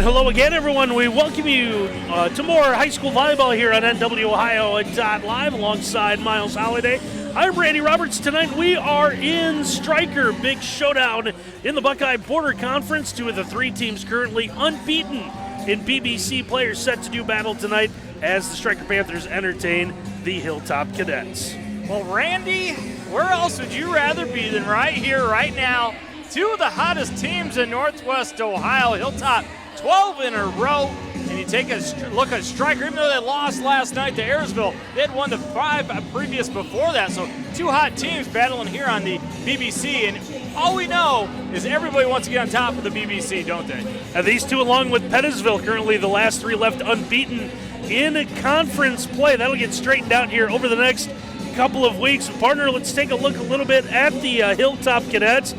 Hello again, everyone. We welcome you to more high school volleyball here on NWOhio.live alongside Miles Holliday. I'm Randy Roberts. Tonight we are in Stryker. Big showdown in the Buckeye Border Conference. Two of the three teams currently unbeaten in BBC. Players set to do battle tonight as the Stryker Panthers entertain the Hilltop Cadets. Well, Randy, where else would you rather be than right here, right now? Two of the hottest teams in Northwest Ohio. Hilltop 12 in a row, and you take a look at Stryker. Even though they lost last night to Ayersville, they had won the 5 previous before that. So two hot teams battling here on the BBC, and all we know is everybody wants to get on top of the BBC, don't they? And these two, along with Pettisville, currently the last three left unbeaten in conference play. That'll get straightened out here over the next couple of weeks. Partner, let's take a look a little bit at the Hilltop Cadets.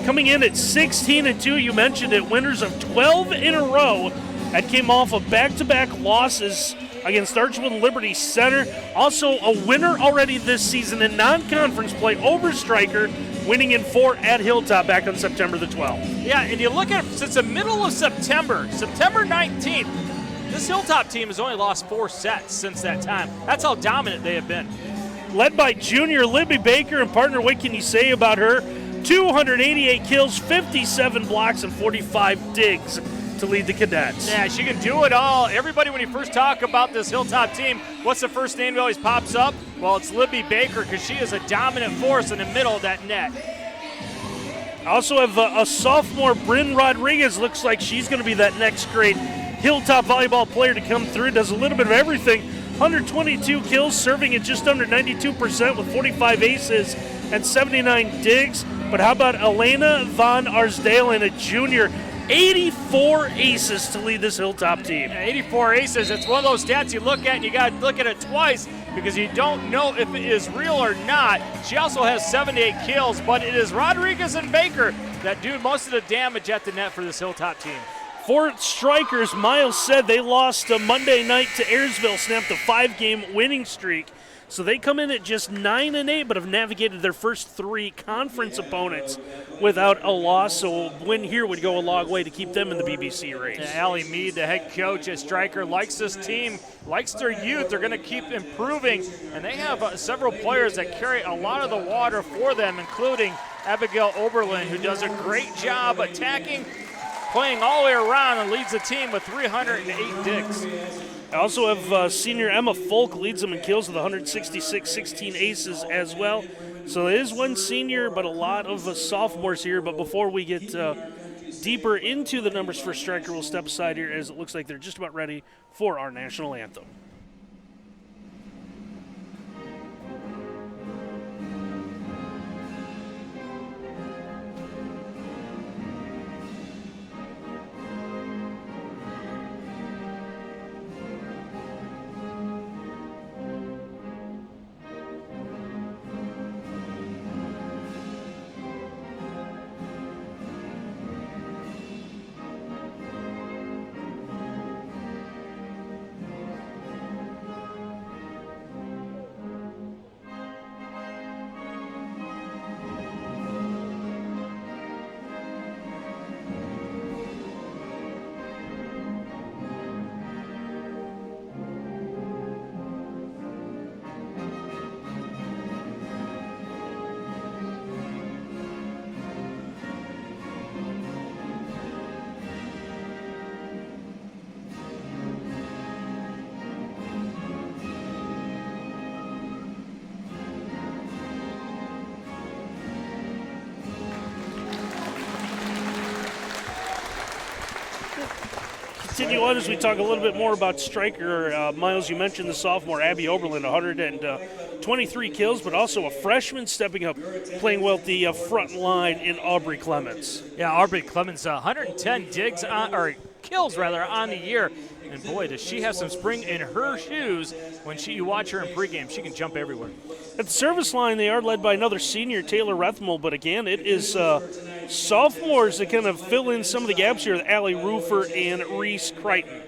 Coming in at 16-2, you mentioned it, winners of 12 in a row. That came off of back-to-back losses against Archwood and Liberty Center. Also a winner already this season in non-conference play over Stryker, winning in 4 at Hilltop back on September the 12th. Yeah, and you look at it since the middle of September 19th, this Hilltop team has only lost 4 sets since that time. That's how dominant they have been. Led by junior Libby Baker, and partner, what can you say about her? 288 kills, 57 blocks, and 45 digs to lead the Cadets. Yeah, she can do it all. Everybody, when you first talk about this Hilltop team, what's the first name that always pops up? Well, it's Libby Baker, because she is a dominant force in the middle of that net. Also have a sophomore, Bryn Rodriguez. Looks like she's going to be that next great Hilltop volleyball player to come through. Does a little bit of everything. 122 kills, serving at just under 92% with 45 aces and 79 digs. But how about Elena Von Arsdalen, a junior? 84 aces to lead this Hilltop team. Yeah, 84 aces. It's one of those stats you look at and you got to look at it twice because you don't know if it is real or not. She also has 78 kills, but it is Rodriguez and Baker that do most of the damage at the net for this Hilltop team. For Strikers, Miles said they lost Monday night to Ayersville, snapped a 5-game winning streak. So they come in at just 9-8, but have navigated their first 3 conference opponents without a loss. So a win here would go a long way to keep them in the BBC race. Yeah, Allie Mead, the head coach at Stryker, likes this team, likes their youth. They're going to keep improving, and they have several players that carry a lot of the water for them, including Abigail Oberlin, who does a great job attacking, playing all the way around, and leads the team with 308 digs. I also have senior Emma Folk leads them in kills with 166, 16 aces as well. So it is one senior, but a lot of sophomores here. But before we get deeper into the numbers for Stryker, we'll step aside here as it looks like they're just about ready for our national anthem. Continue on as we talk a little bit more about Stryker. Miles, you mentioned the sophomore Abby Oberlin, 123 kills, but also a freshman stepping up, playing well at the front line in Aubrey Clemens. Yeah, Aubrey Clemens, 110 digs or kills rather on the year, and boy, does she have some spring in her shoes when you watch her in pregame. She can jump everywhere. At the service line, they are led by another senior, Taylor Rethmel, but again, it is sophomores that kind of fill in some of the gaps here with Allie Roofer and Reese Crichton.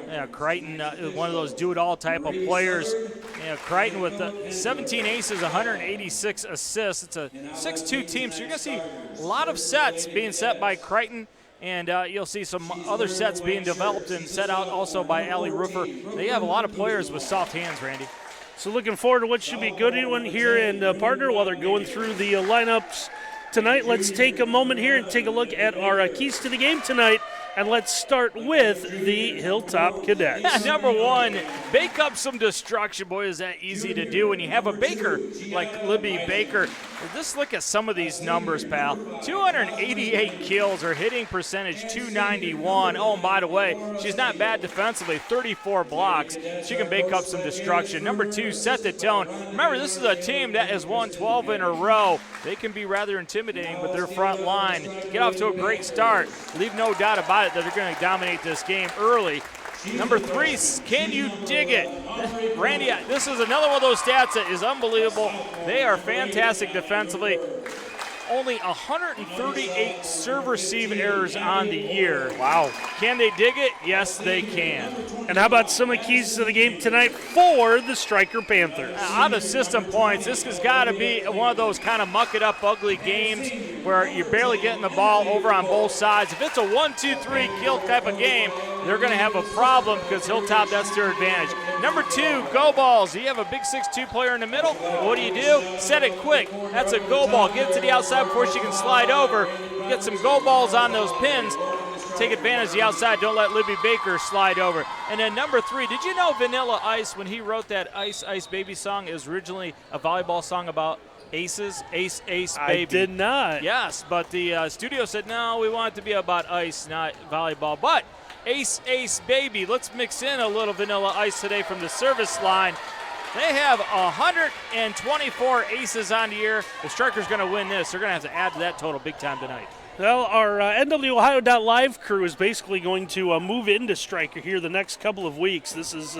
Yeah, Crichton is one of those do-it-all type of players. Yeah, Crichton with 17 aces, 186 assists. It's a 6-2 team, so you're going to see a lot of sets being set by Crichton. And you'll see some other sets being developed and set out also by Allie Roofer. They have a lot of players with soft hands, Randy. So looking forward to what should be a good one here in partner while they're going through the lineups tonight. Let's take a moment here and take a look at our keys to the game tonight. And let's start with the Hilltop Cadets. Number one, bake up some destruction. Boy, is that easy to do when you have a baker like Libby Baker. Just look at some of these numbers, pal. 288 kills, her hitting percentage 291. Oh, and by the way, she's not bad defensively, 34 blocks. She can bake up some destruction. Number two, set the tone. Remember, this is a team that has won 12 in a row. They can be rather intimidating with their front line. Get off to a great start. Leave no doubt about it that they're going to dominate this game early. Number three, can you dig it? Randy, this is another one of those stats that is unbelievable. They are fantastic defensively. Only 138 serve-receive errors on the year. Wow. Can they dig it? Yes, they can. And how about some of the keys to the game tonight for the Stryker Panthers? Out of system points, this has got to be one of those kind of muck-it-up, ugly games where you're barely getting the ball over on both sides. If it's a 1-2-3 kill type of game, they're going to have a problem because Hilltop, that's their advantage. Number two, go balls. You have a big 6'2 player in the middle. What do? Set it quick. That's a go ball. Get it to the outside before she can slide over. You get some go balls on those pins. Take advantage of the outside. Don't let Libby Baker slide over. And then number three, did you know Vanilla Ice, when he wrote that Ice Ice Baby song, is originally a volleyball song about aces, ace, ace, baby? I did not. Yes, but the studio said, no, we want it to be about ice, not volleyball. But ace, ace, baby, let's mix in a little Vanilla Ice today from the service line. They have 124 aces on the year. If Stryker's going to win this, they're going to have to add to that total big time tonight. Well, our NWOhio.live crew is basically going to move into Stryker here the next couple of weeks. This is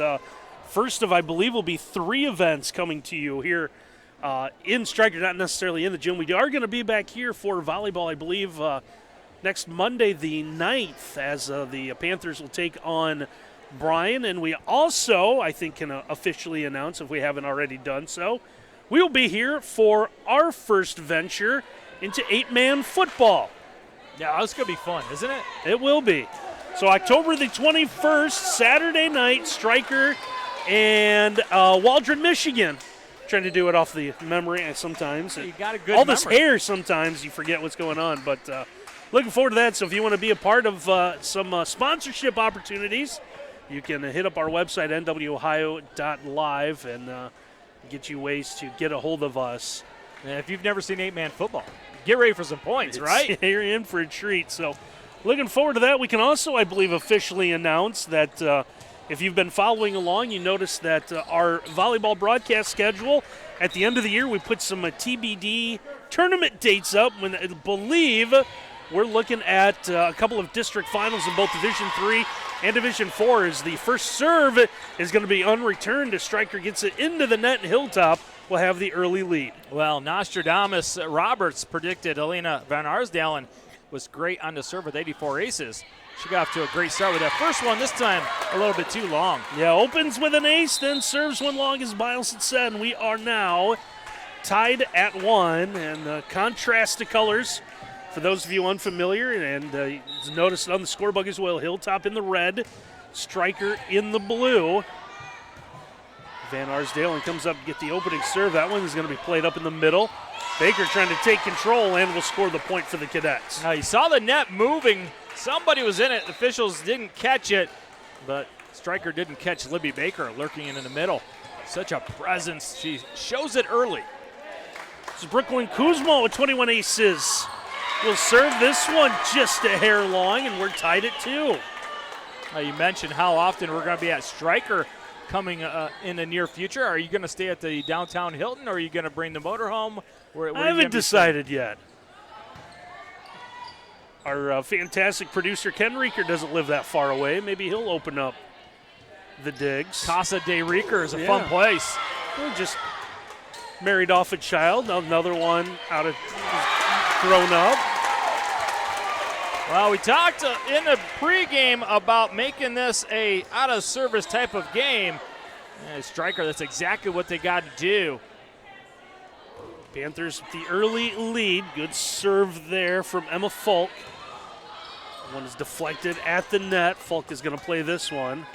first of, I believe, will be 3 events coming to you here in Stryker, not necessarily in the gym. We are going to be back here for volleyball, I believe, next Monday the 9th, as the Panthers will take on Bryan. And we also, I think, can officially announce, if we haven't already done so, we will be here for our first venture into 8-man football. Yeah, that's going to be fun, isn't it? It will be. So October the 21st, Saturday night, Stryker and Waldron, Michigan. Trying to do it off the memory sometimes. You got a good all this memory. hair, sometimes you forget what's going on. But looking forward to that. So if you want to be a part of some sponsorship opportunities, you can hit up our website, NWOhio.live, and get you ways to get a hold of us. And if you've never seen 8-man football, get ready for some points, right? You're in for a treat. So looking forward to that. We can also, I believe, officially announce that if you've been following along, you notice that our volleyball broadcast schedule, at the end of the year, we put some TBD tournament dates up. When I believe we're looking at a couple of district finals in both Division III and Division IV. As the first serve is going to be unreturned as Stryker gets it into the net, and Hilltop will have the early lead. Well, Nostradamus Roberts predicted Elena Van Arsdalen was great on the serve with 84 aces. She got off to a great start with that first one, this time a little bit too long. Yeah, opens with an ace, then serves one long, as Miles had said, and we are now tied at 1. And contrast to colors, for those of you unfamiliar, and notice it on the scorebook as well, Hilltop in the red, Stryker in the blue. Van Arsdalen comes up to get the opening serve. That one is going to be played up in the middle. Baker trying to take control and will score the point for the Cadets. Now you saw the net moving. Somebody was in it. The officials didn't catch it, but Stryker didn't catch Libby Baker lurking in the middle. Such a presence. She shows it early. This is Brooklyn Kuzma with 21 aces. Will serve this one just a hair long, and we're tied at 2. You mentioned how often we're going to be at Stryker coming in the near future. Are you going to stay at the downtown Hilton, or are you going to bring the motorhome? I haven't decided yet. Our fantastic producer, Ken Rieker, doesn't live that far away. Maybe he'll open up the digs. Casa de Rieker is a fun place. We're just married off a child. Another one out of grown up. Well, we talked in the pregame about making this a out-of-service type of game. Stryker, that's exactly what they got to do. Panthers the early lead. Good serve there from Emma Falk. One is deflected at the net. Falk is going to play this one.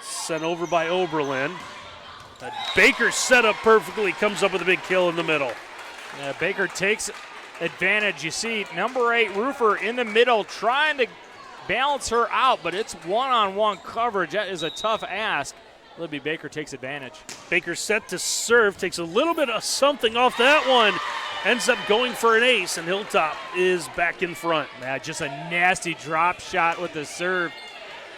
Sent over by Oberlin. Baker set up perfectly, comes up with a big kill in the middle. Yeah, Baker takes advantage. You see number 8 Roofer in the middle trying to balance her out, but it's one-on-one coverage. That is a tough ask. Libby Baker takes advantage. Baker set to serve, takes a little bit of something off that one. Ends up going for an ace, and Hilltop is back in front. Yeah, just a nasty drop shot with the serve.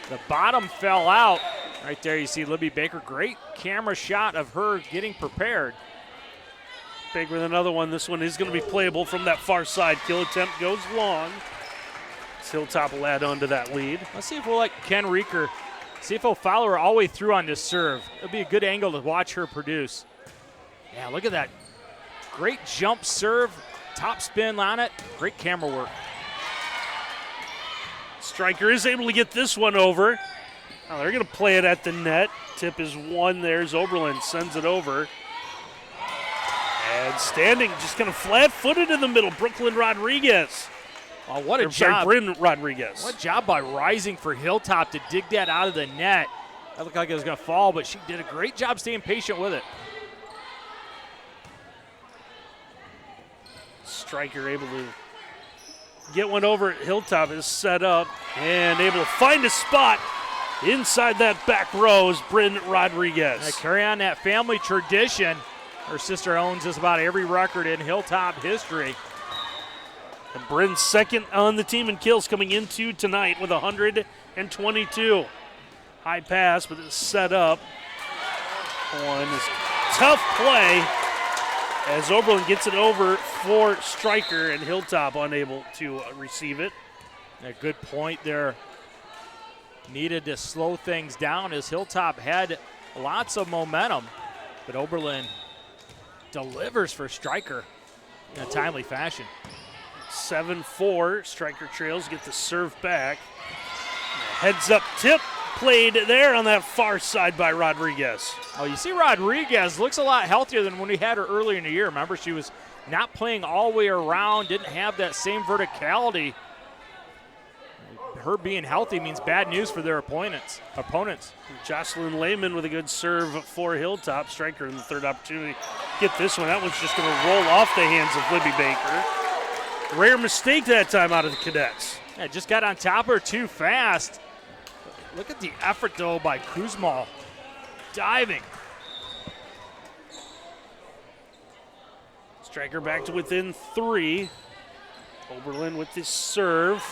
The bottom fell out. Right there you see Libby Baker. Great camera shot of her getting prepared. Baker with another one. This one is going to be playable from that far side. Kill attempt goes long. Hilltop will add on to that lead. Let's see if we'll let Ken Reeker, see if he'll follow her all the way through on this serve. It'll be a good angle to watch her produce. Yeah, look at that. Great jump serve, top spin on it. Great camera work. Stryker is able to get this one over. Now they're going to play it at the net. Tip is one. There's Oberlin, sends it over. And standing, just kind of flat-footed in the middle, Brooklyn Rodriguez. Oh, what a job. Bryn Rodriguez. What a job by Rising for Hilltop to dig that out of the net. That looked like it was going to fall, but she did a great job staying patient with it. Stryker able to get one over. Hilltop is set up and able to find a spot inside that back row is Bryn Rodriguez. Yeah, carry on that family tradition. Her sister owns just about every record in Hilltop history. And Bryn's second on the team in kills coming into tonight with 122. High pass, but it's set up. One is tough play as Oberlin gets it over for Stryker, and Hilltop unable to receive it. A good point there. Needed to slow things down as Hilltop had lots of momentum, but Oberlin delivers for Stryker in a timely fashion. 7-4, Stryker trails, get the serve back. Heads up tip played there on that far side by Rodriguez. Oh, you see Rodriguez looks a lot healthier than when we had her earlier in the year. Remember, she was not playing all the way around, didn't have that same verticality. Her being healthy means bad news for their opponents. Jocelyn Lehman with a good serve for Hilltop. Stryker in the third opportunity. Get this one. That one's just going to roll off the hands of Libby Baker. Rare mistake that time out of the Cadets. Yeah, just got on top of her too fast. Look at the effort, though, by Kuzmal. Diving. Stryker back to within 3. Oberlin with his serve.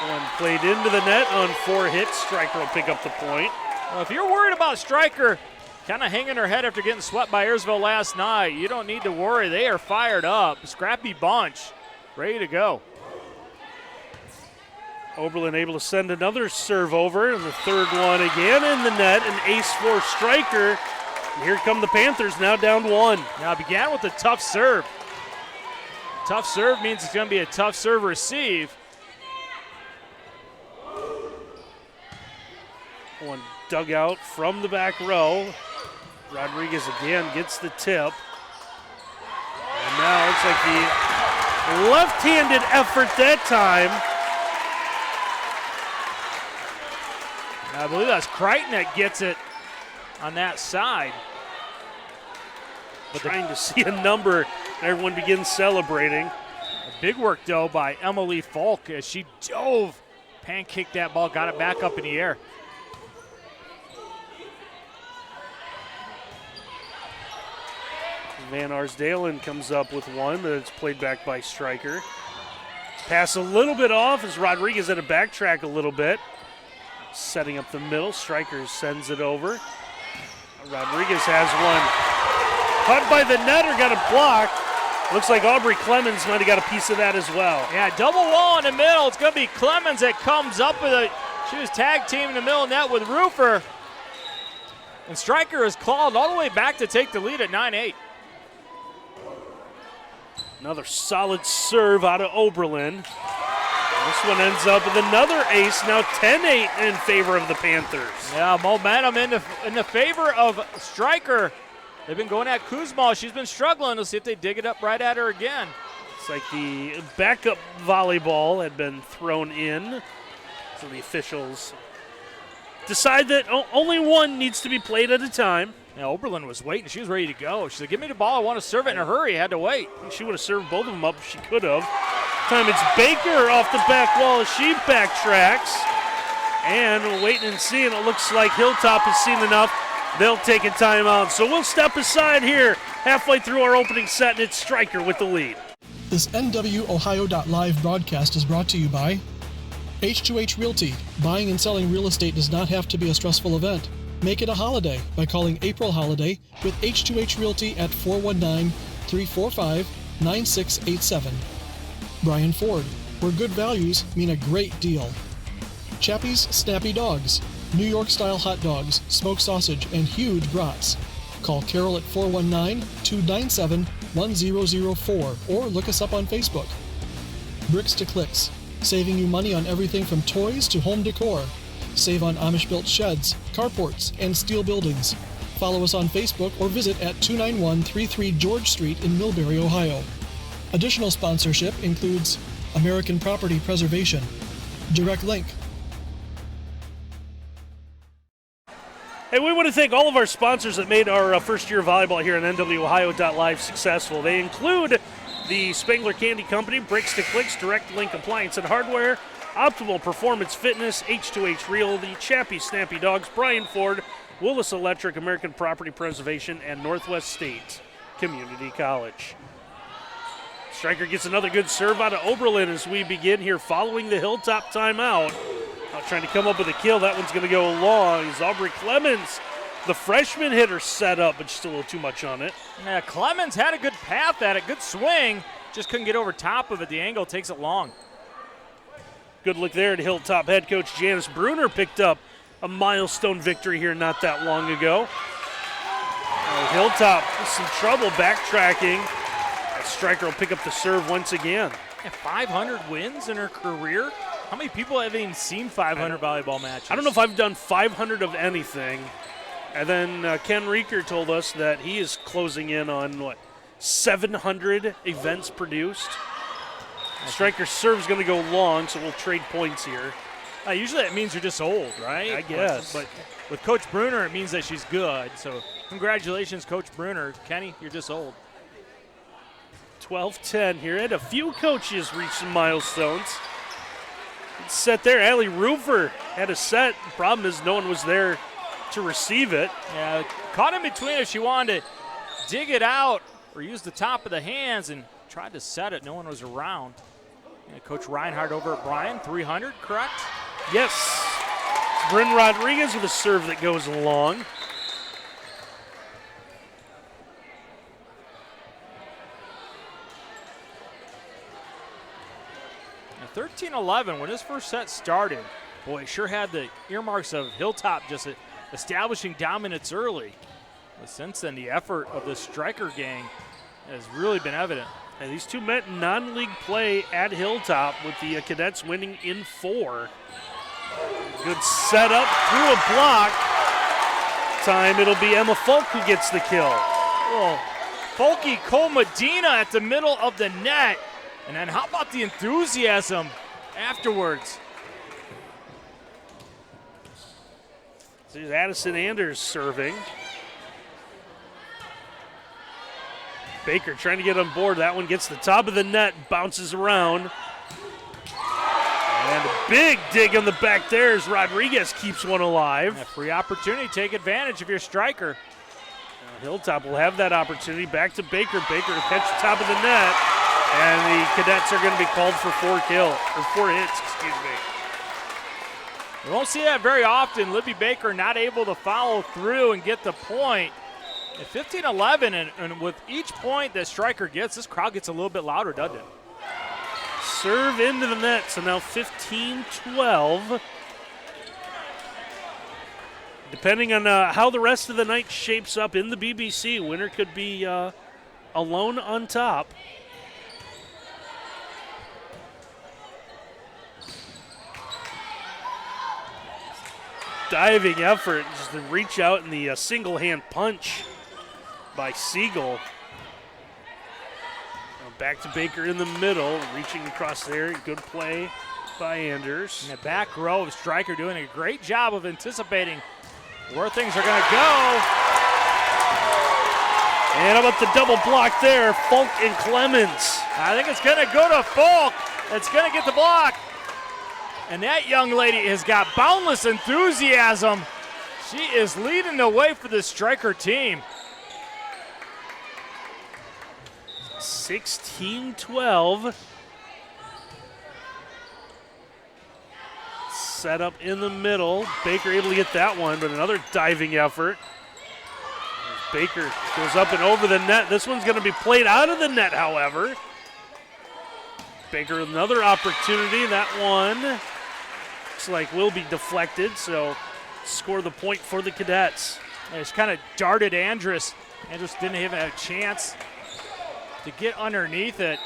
One played into the net on 4 hits. Stryker will pick up the point. Well, if you're worried about Stryker kind of hanging her head after getting swept by Ayersville last night, you don't need to worry. They are fired up. Scrappy bunch. Ready to go. Oberlin able to send another serve over, and the third one again in the net. An ace for Stryker. And here come the Panthers, now down 1. Now, it began with a tough serve. Tough serve means it's going to be a tough serve receive. One dug out from the back row. Rodriguez again gets the tip. And now it's like the left-handed effort that time. I believe that's Crichton that gets it on that side. But trying to see a number, everyone begins celebrating. Big work, though, by Emily Falk as she dove, pancaked that ball, got it back up in the air. Van Arsdalen comes up with one, but it's played back by Stryker. Pass a little bit off as Rodriguez had to backtrack a little bit. Setting up the middle, Stryker sends it over. Rodriguez has one. Caught by the net or got a block. Looks like Aubrey Clemens might have got a piece of that as well. Yeah, double wall in the middle. It's going to be Clemens that comes up with it. She was tag team in the middle of the net with Roofer. And Stryker is clawed all the way back to take the lead at 9-8. Another solid serve out of Oberlin. This one ends up with another ace, now 10-8 in favor of the Panthers. Yeah, momentum in the favor of Stryker. They've been going at Kuzma. She's been struggling. Let's see if they dig it up right at her again. It's like the backup volleyball had been thrown in. So the officials decide that only one needs to be played at a time. Yeah, Oberlin was waiting. She was ready to go. She said, give me the ball. I want to serve it in a hurry. Had to wait. She would have served both of them up if she could have. Time it's Baker off the back wall as she backtracks. And we're waiting and seeing. It looks like Hilltop has seen enough. They'll take a timeout. So we'll step aside here halfway through our opening set, and it's Stryker with the lead. This NWOhio.live broadcast is brought to you by H2H Realty. Buying and selling real estate does not have to be a stressful event. Make it a holiday by calling April Holiday with H2H Realty at 419-345-9687. Brian Ford, where good values mean a great deal. Chappie's Snappy Dogs, New York-style hot dogs, smoked sausage, and huge brats. Call Carol at 419-297-1004 or look us up on Facebook. Bricks to Clicks, saving you money on everything from toys to home decor. Save on Amish-built sheds, carports, and steel buildings. Follow us on Facebook or visit at 29133 George Street in Millbury, Ohio. Additional sponsorship includes American Property Preservation, Direct Link. Hey, we want to thank all of our sponsors that made our first year of volleyball here on NWOhio.live successful. They include the Spangler Candy Company, Bricks to Clicks, Direct Link Appliance and Hardware, Optimal Performance Fitness, H2H Real, the Chappie Snappy Dogs, Brian Ford, Willis Electric, American Property Preservation, and Northwest State Community College. Stryker gets another good serve out of Oberlin as we begin here following the Hilltop timeout. Trying to come up with a kill. That one's going to go long. As Aubrey Clemens, the freshman hitter, set up, but just a little too much on it. Yeah, Clemens had a good path at it, good swing. Just couldn't get over top of it. The angle takes it long. Good look there at Hilltop head coach Janice Bruner picked up a milestone victory here not that long ago. Hilltop with some trouble backtracking. Stryker will pick up the serve once again. Yeah, 500 wins in her career. How many people have even seen 500 volleyball matches? I don't know if I've done 500 of anything. And then Ken Rieker told us that he is closing in on, 700 events produced. Stryker's serve's going to go long, so we'll trade points here. Usually that means you're just old, right? I guess. But with Coach Bruner, it means that she's good. So congratulations, Coach Bruner. Kenny, you're just old. 12-10 here. And a few coaches reached some milestones. Set there. Allie Roofer had a set. The problem is no one was there to receive it. Yeah, caught in between if she wanted to dig it out or use the top of the hands and tried to set it. No one was around. And Coach Reinhardt over at Bryan, 300, correct? Yes. Bryn Rodriguez with a serve that goes long. Now 13-11, when this first set started, boy, it sure had the earmarks of Hilltop just establishing dominance early. But since then, the effort of the Stryker gang has really been evident. And these two met in non-league play at Hilltop with the cadets winning in 4. Good setup through a block. Time it'll be Emma Folk who gets the kill. Oh, Folky Cole Medina at the middle of the net. And then how about the enthusiasm afterwards? There's Addison Anders serving. Baker trying to get on board. That one gets the top of the net, bounces around. And a big dig on the back there as Rodriguez keeps one alive. A free opportunity. Take advantage of your Stryker. Hilltop will have that opportunity. Back to Baker. Baker to catch the top of the net. And the cadets are going to be called for 4 hits, excuse me. We won't see that very often. Libby Baker not able to follow through and get the point. At 15-11, and with each point that Stryker gets, this crowd gets a little bit louder, doesn't it? Serve into the net, so now 15-12. Depending on how the rest of the night shapes up in the BBC, winner could be alone on top. Diving effort, just to reach out in the single-hand punch by Siegel. Back to Baker in the middle, reaching across there. Good play by Anders. In the back row of Stryker doing a great job of anticipating where things are going to go. And how about the double block there, Falk and Clemens. I think it's going to go to Falk. It's going to get the block. And that young lady has got boundless enthusiasm. She is leading the way for the Stryker team. 16-12. Set up in the middle. Baker able to get that one, but another diving effort. Baker goes up and over the net. This one's going to be played out of the net, however. Baker with another opportunity. That one looks like will be deflected, so score the point for the Cadets. They just kind of darted Andrus. Andrus didn't even have a chance to get underneath it.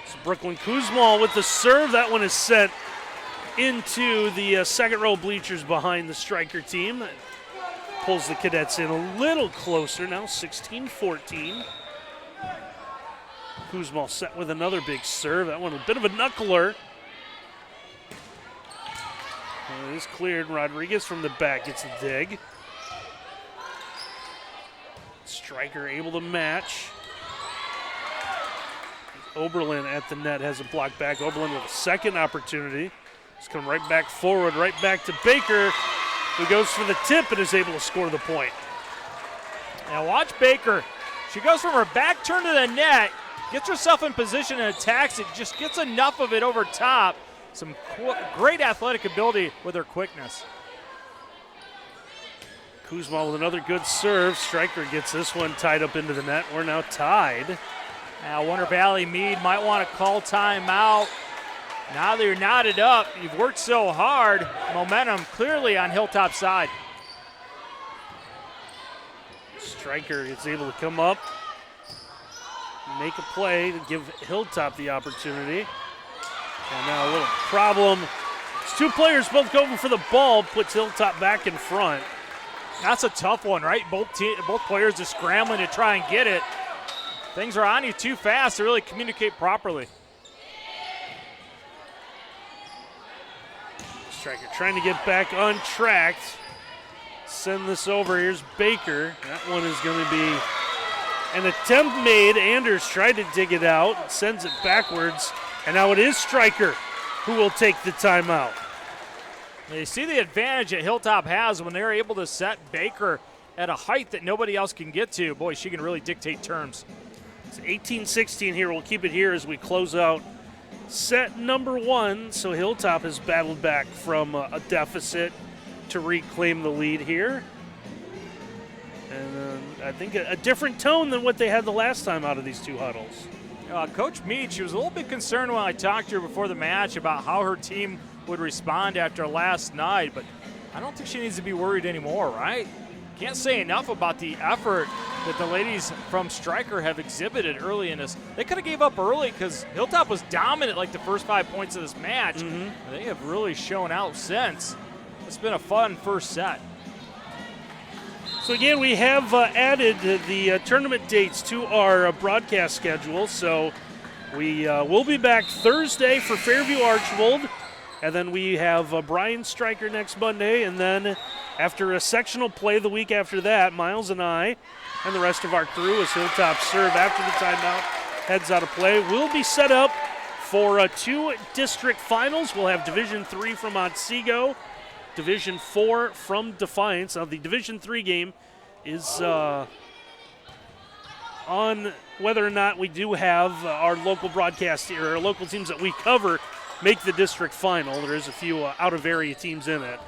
So Brooklyn Kuzmal with the serve. That one is sent into the second row bleachers behind the Stryker team. That pulls the Cadets in a little closer now, 16-14. Kuzmal set with another big serve. That one a bit of a knuckler. It is cleared. Rodriguez from the back gets a dig. Stryker able to match. Oberlin at the net has a block back. Oberlin with a second opportunity. He's come right back forward, right back to Baker, who goes for the tip and is able to score the point. Now watch Baker. She goes from her back turn to the net, gets herself in position and attacks it, just gets enough of it over top. Some great athletic ability with her quickness. Kuzma with another good serve. Stryker gets this one tied up into the net. We're now tied. Now Warner Valley Meade might want to call timeout. Now that you're knotted up, you've worked so hard. Momentum clearly on Hilltop side. Stryker is able to come up, make a play to give Hilltop the opportunity. And now a little problem. It's two players both going for the ball, puts Hilltop back in front. That's a tough one, right? Both players are scrambling to try and get it. Things are on you too fast to really communicate properly. Stryker trying to get back on track. Send this over. Here's Baker. That one is going to be an attempt made. Anders tried to dig it out, sends it backwards. And now it is Stryker who will take the timeout. You see the advantage that Hilltop has when they're able to set Baker at a height that nobody else can get to. Boy, she can really dictate terms. It's 18-16 here. We'll keep it here as we close out set number one. So Hilltop has battled back from a deficit to reclaim the lead here. And I think a different tone than what they had the last time out of these two huddles. Coach Meade, she was a little bit concerned when I talked to her before the match about how her team would respond after last night, but I don't think she needs to be worried anymore, right? Can't say enough about the effort that the ladies from Stryker have exhibited early in this. They could have gave up early because Hilltop was dominant like the first 5 points of this match. They have really shown out since. It's been a fun first set. So again, we have added the tournament dates to our broadcast schedule. So we will be back Thursday for Fairview Archbold, and then we have Bryan Stryker next Monday, and then after a sectional play the week after that, Miles and I and the rest of our crew, as Hilltop serve after the timeout heads out of play, will be set up for 2 district finals. We'll have Division III from Otsego, Division 4 from Defiance. Now, the Division 3 game is on whether or not we do have our local broadcast here, our local teams that we cover make the district final. There is a few out-of-area teams in it.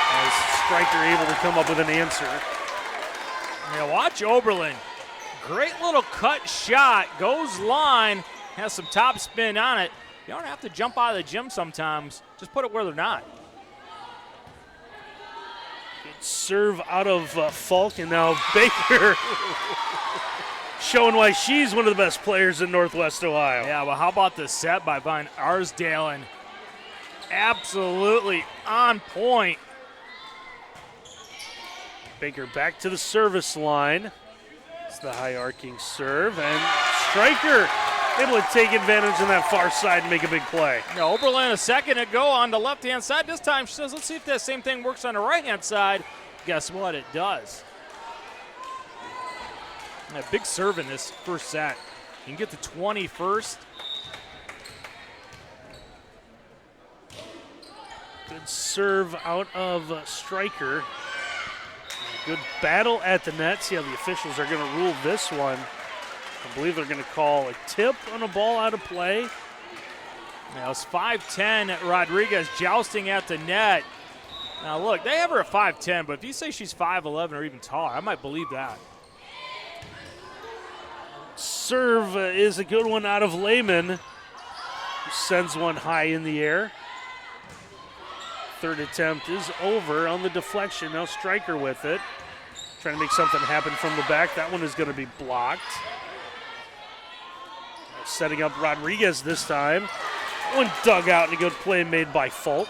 As Stryker able to come up with an answer. Now watch Oberlin. Great little cut shot. Goes line. Has some top spin on it. You don't have to jump out of the gym sometimes. Just put it where they're not. Serve out of Falk, and now Baker showing why she's one of the best players in Northwest Ohio. Yeah, well, how about the set by Van Arsdalen? Absolutely on point. Baker back to the service line. It's the high arcing serve, and Stryker able to take advantage on that far side and make a big play. Now, Oberlin a second ago on the left-hand side. This time she says, let's see if that same thing works on the right-hand side. Guess what? It does. A big serve in this first set. You can get to 20 first. Good serve out of Stryker. Good battle at the net. See how the officials are going to rule this one. I believe they're going to call a tip on a ball out of play. Now it's 5'10", Rodriguez jousting at the net. Now look, they have her at 5'10", but if you say she's 5'11" or even taller, I might believe that. Serve is a good one out of Lehman, who sends one high in the air. Third attempt is over on the deflection. Now Stryker with it. Trying to make something happen from the back. That one is going to be blocked. Setting up Rodriguez this time. One dug out and a good play made by Folk.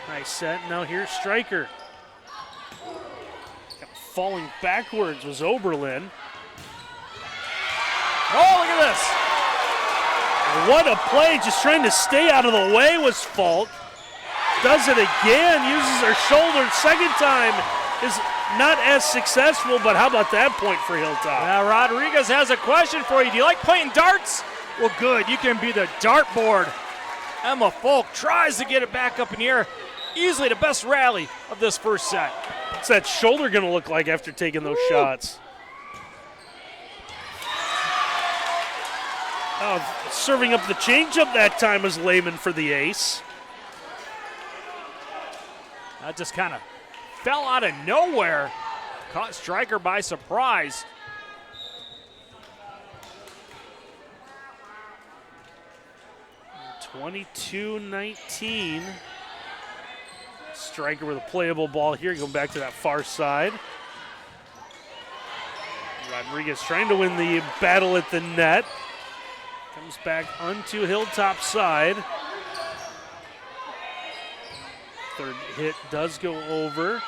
Nice set. Now here's Stryker. Falling backwards was Oberlin. Oh, look at this. What a play. Just trying to stay out of the way was Folk. Does it again. Uses her shoulder. Second time is not as successful, but how about that point for Hilltop? Now Rodriguez has a question for you. Do you like playing darts? Well, good. You can be the dartboard. Emma Folk tries to get it back up in the air. Easily the best rally of this first set. What's that shoulder going to look like after taking those shots? Oh, serving up the changeup that time was Lehman for the ace. That just kind of fell out of nowhere. Caught Stryker by surprise. (22-19). Stryker with a playable ball here, going back to that far side. Rodriguez trying to win the battle at the net. Comes back onto Hilltop side. Third hit does go over.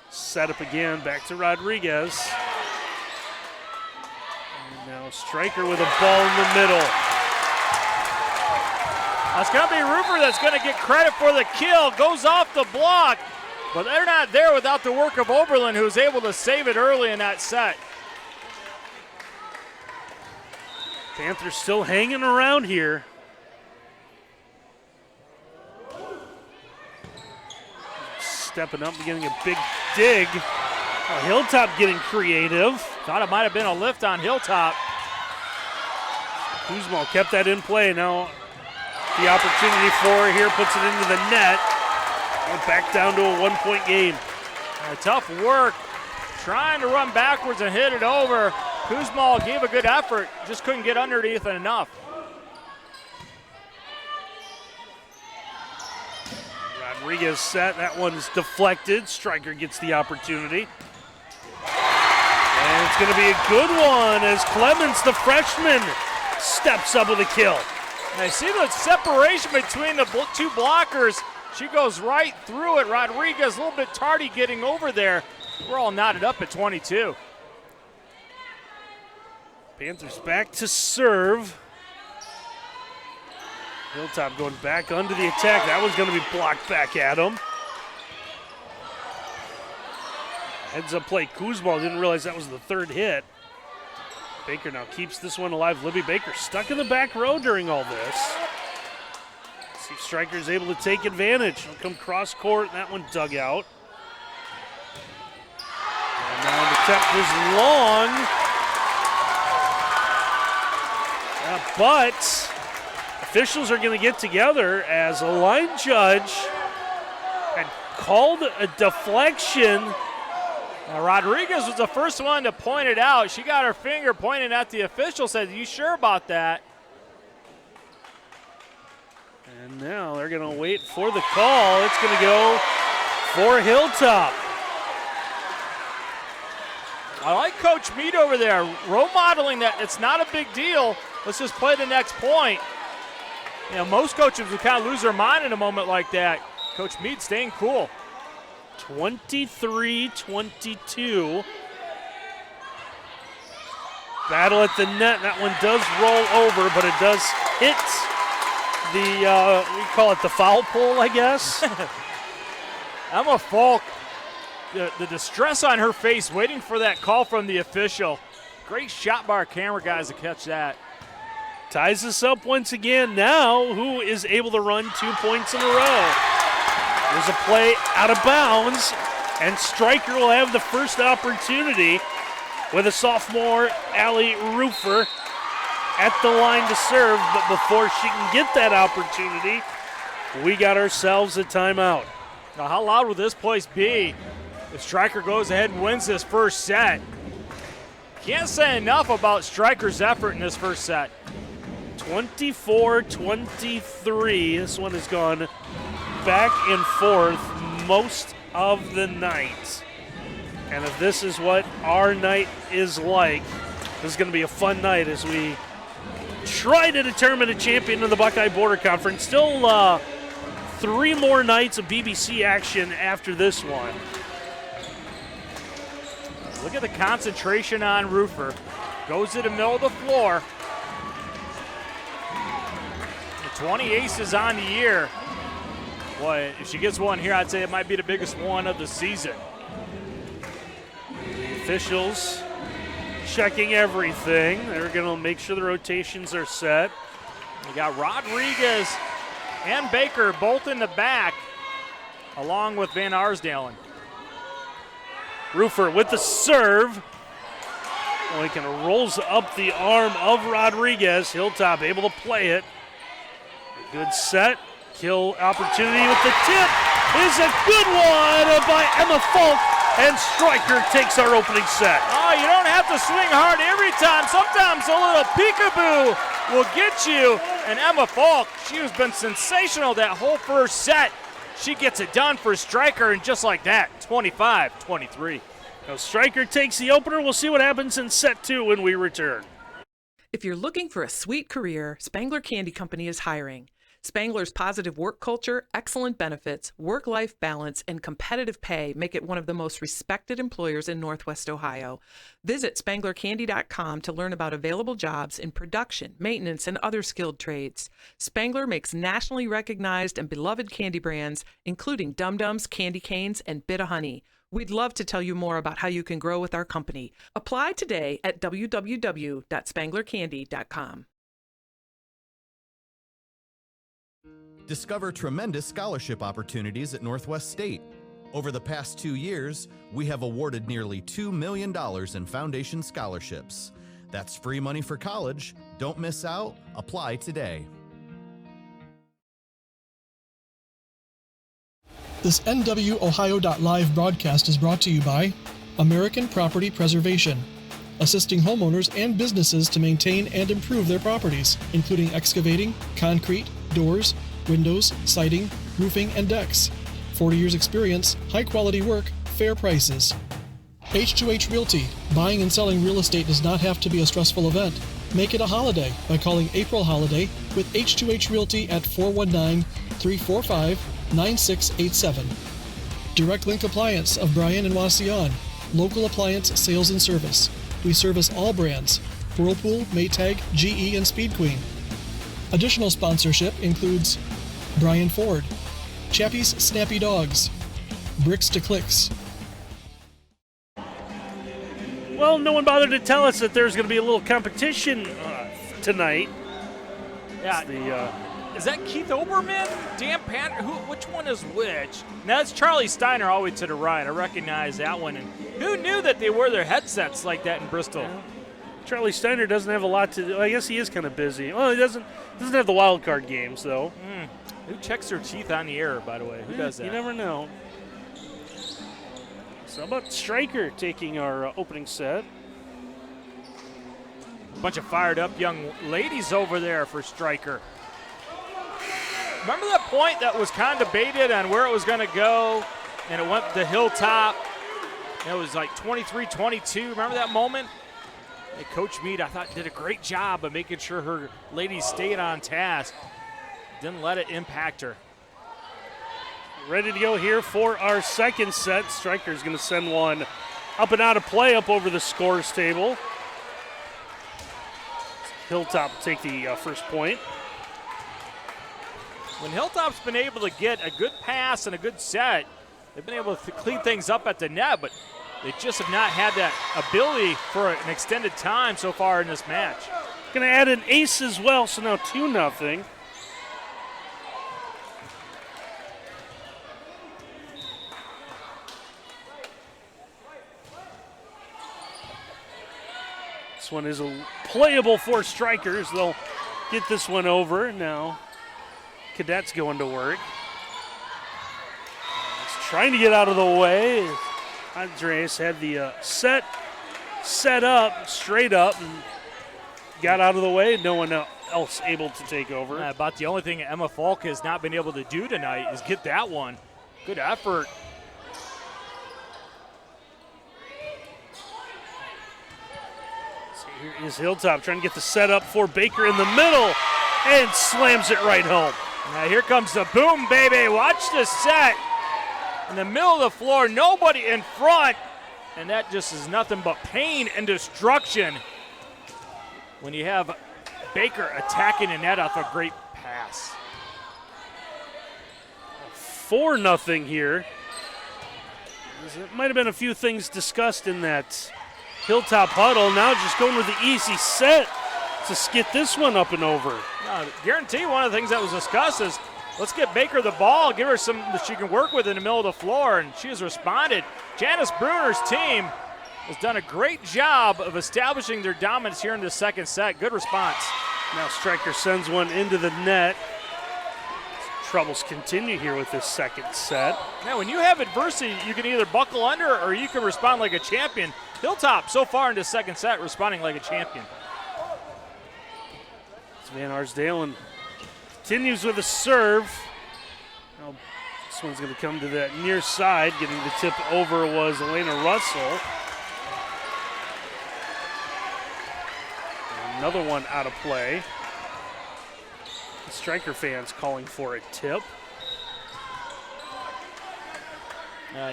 Set up again, back to Rodriguez. And now Stryker with a ball in the middle. It's going to be Rufer that's going to get credit for the kill. Goes off the block, but they're not there without the work of Oberlin, who's able to save it early in that set. Panthers still hanging around here. Stepping up and getting a big dig. Hilltop getting creative. Thought it might have been a lift on Hilltop. Kuzma kept that in play. Now the opportunity for her here, puts it into the net. Went back down to a 1-point game. Tough work, trying to run backwards and hit it over. Kuzma gave a good effort, just couldn't get underneath it enough. Rodriguez set, that one's deflected. Stryker gets the opportunity. And it's going to be a good one as Clemens, the freshman, steps up with a kill. Now you see the separation between the two blockers. She goes right through it. Rodriguez a little bit tardy getting over there. We're all knotted up at 22. Panthers back to serve. Hilltop going back under the attack. That was going to be blocked back at him. Heads up play. Kuzma didn't realize that was the third hit. Baker now keeps this one alive. Libby Baker stuck in the back row during all this. See if Stryker is able to take advantage. He'll come cross court, and that one dug out. And now the attempt was long. But officials are going to get together as a line judge had called a deflection. Now Rodriguez was the first one to point it out. She got her finger pointing at the official, said, "You sure about that?" And now they're going to wait for the call. It's going to go for Hilltop. I like Coach Mead over there, role modeling that it's not a big deal. Let's just play the next point. You know, most coaches would kind of lose their mind in a moment like that. Coach Mead staying cool. 23-22. Battle at the net. That one does roll over, but it does hit the, we call it the foul pole, I guess. Emma Falk, the distress on her face, waiting for that call from the official. Great shot by our camera guys to catch that. Ties us up once again. Now, who is able to run 2 points in a row? There's a play out of bounds, and Stryker will have the first opportunity with a sophomore, Allie Rufer, at the line to serve. But before she can get that opportunity, we got ourselves a timeout. Now, how loud will this place be if Stryker goes ahead and wins this first set? Can't say enough about Stryker's effort in this first set. 24-23. This one has gone back and forth most of the night. And if this is what our night is like, this is going to be a fun night as we try to determine a champion of the Buckeye Border Conference. Still 3 more nights of BBC action after this one. Look at the concentration on Rufer. Goes to the middle of the floor. 20 aces on the year. Boy, if she gets one here, I'd say it might be the biggest one of the season. Officials checking everything. They're going to make sure the rotations are set. You got Rodriguez and Baker both in the back, along with Van Arsdalen. Rufer with the serve. Well, he kind of rolls up the arm of Rodriguez. Hilltop able to play it. Good set. Kill opportunity with the tip is a good one by Emma Falk, and Stryker takes our opening set. Oh, you don't have to swing hard every time. Sometimes a little peekaboo will get you. And Emma Falk, she has been sensational that whole first set. She gets it done for Stryker, and just like that, 25-23. Now Stryker takes the opener. We'll see what happens in set 2 when we return. If you're looking for a sweet career, Spangler Candy Company is hiring. Spangler's positive work culture, excellent benefits, work-life balance, and competitive pay make it one of the most respected employers in Northwest Ohio. Visit SpanglerCandy.com to learn about available jobs in production, maintenance, and other skilled trades. Spangler makes nationally recognized and beloved candy brands, including Dum Dums, Candy Canes, and Bit-O-Honey. We'd love to tell you more about how you can grow with our company. Apply today at www.spanglercandy.com. Discover tremendous scholarship opportunities at Northwest State. Over the past 2 years, we have awarded nearly $2 million in foundation scholarships. That's free money for college. Don't miss out. Apply today. This NWOhio.live broadcast is brought to you by American Property Preservation, assisting homeowners and businesses to maintain and improve their properties, including excavating, concrete, doors, windows, siding, roofing, and decks. 40 years experience, high-quality work, fair prices. H2H Realty. Buying and selling real estate does not have to be a stressful event. Make it a holiday by calling April Holiday with H2H Realty at 419-345-9687. Direct Link Appliance of Bryan and Wasion. Local appliance sales and service. We service all brands: Whirlpool, Maytag, GE, and Speed Queen. Additional sponsorship includes Brian Ford, Chappie's Snappy Dogs, Bricks to Clicks. Well, no one bothered to tell us that there's going to be a little competition tonight. Yeah. Is that Keith Oberman? Dan Pander? Which one is which? Now, that's Charlie Steiner all the way to the right. I recognize that one. And who knew that they wear their headsets like that in Bristol? Yeah. Charlie Steiner doesn't have a lot to do. I guess he is kind of busy. Well, he doesn't have the wild card games, though. Who checks their teeth on the air, by the way? Who does that? You never know. So how about Stryker taking our opening set? A bunch of fired up young ladies over there for Stryker. Remember that point that was kind of debated on where it was going to go, and it went to Hilltop. It was like 23-22. Remember that moment? Hey, Coach Mead, I thought, did a great job of making sure her ladies stayed on task. Didn't let it impact her. ready to go here for our second set. Stryker's going to send one up and out of play up over the scores table. Hilltop will take the first point. When Hilltop's been able to get a good pass and a good set, they've been able to clean things up at the net, but they just have not had that ability for an extended time so far in this match. Going to add an ace as well, so now 2-0. This one is a playable for Strikers. They'll get this one over. Now Cadets going to work. He's trying to get out of the way. Andreas had the set up, straight up, and got out of the way. No one else able to take over. About the only thing Emma Falk has not been able to do tonight is get that one. Good effort. So here is Hilltop trying to get the set up for Baker in the middle and slams it right home. Now here comes the boom, baby. Watch the set. In the middle of the floor, nobody in front. And that just is nothing but pain and destruction when you have Baker attacking the net off a great pass. 4-0 here. There might have been a few things discussed in that Hilltop huddle. Now just going with the easy set to get this one up and over. Now, guarantee one of the things that was discussed is let's get Baker the ball, give her some that she can work with in the middle of the floor, and she has responded. Janice Bruner's team has done a great job of establishing their dominance here in the second set. Good response. Now Stryker sends one into the net. Troubles continue here with this second set. Now, when you have adversity, you can either buckle under or you can respond like a champion. Hilltop, so far in the second set, responding like a champion. It's Van Arsdalen continues with a serve. Now, this one's going to come to that near side. Getting the tip over was Elena Russell. Another one out of play. Stryker fans calling for a tip.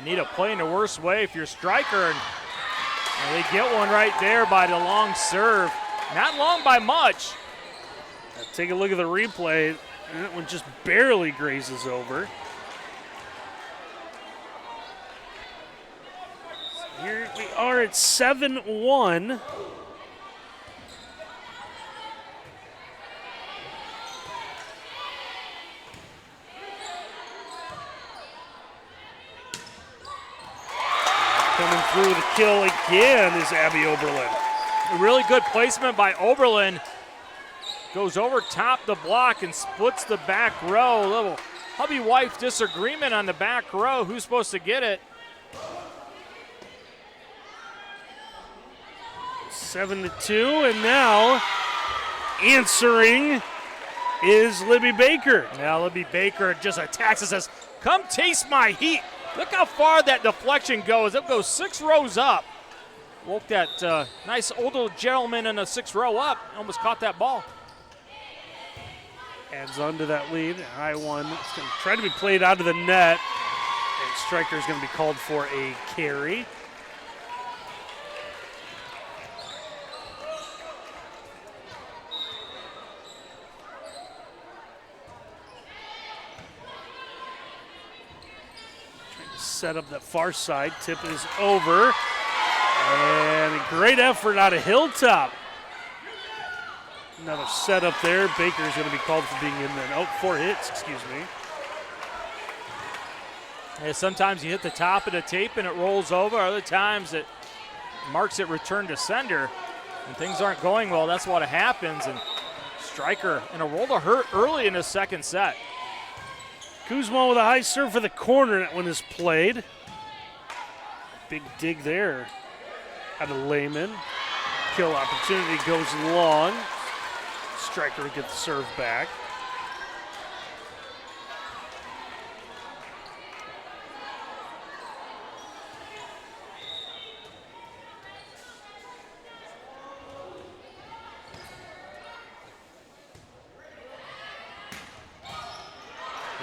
Need a play in the worst way if you're Stryker. And they get one right there by the long serve. Not long by much. Take a look at the replay. That one just barely grazes over. So here we are at 7-1. Coming through the kill again is Abby Oberlin. A really good placement by Oberlin. Goes over top the block and splits the back row. A little hubby-wife disagreement on the back row. Who's supposed to get it? 7-2, and now answering is Libby Baker. Now Libby Baker just attacks and says, come taste my heat. Look how far that deflection goes. It goes 6 rows up. Woke that nice older gentleman in a 6th row up. Almost caught that ball. Adds on to that lead. High one. It's going to try to be played out of the net. And Stryker is going to be called for a carry. Trying to set up that far side. Tip is over. And a great effort out of Hilltop. Another setup there. Baker is going to be called for being in there. Oh, 4 hits, excuse me. Yeah, sometimes you hit the top of the tape and it rolls over. Other times it marks it return to sender. When things aren't going well, that's what happens. And Stryker in a roll to hurt early in the second set. Kuzma with a high serve for the corner. That one is played. Big dig there out of Lehman. Kill opportunity goes long. Stryker to get the serve back.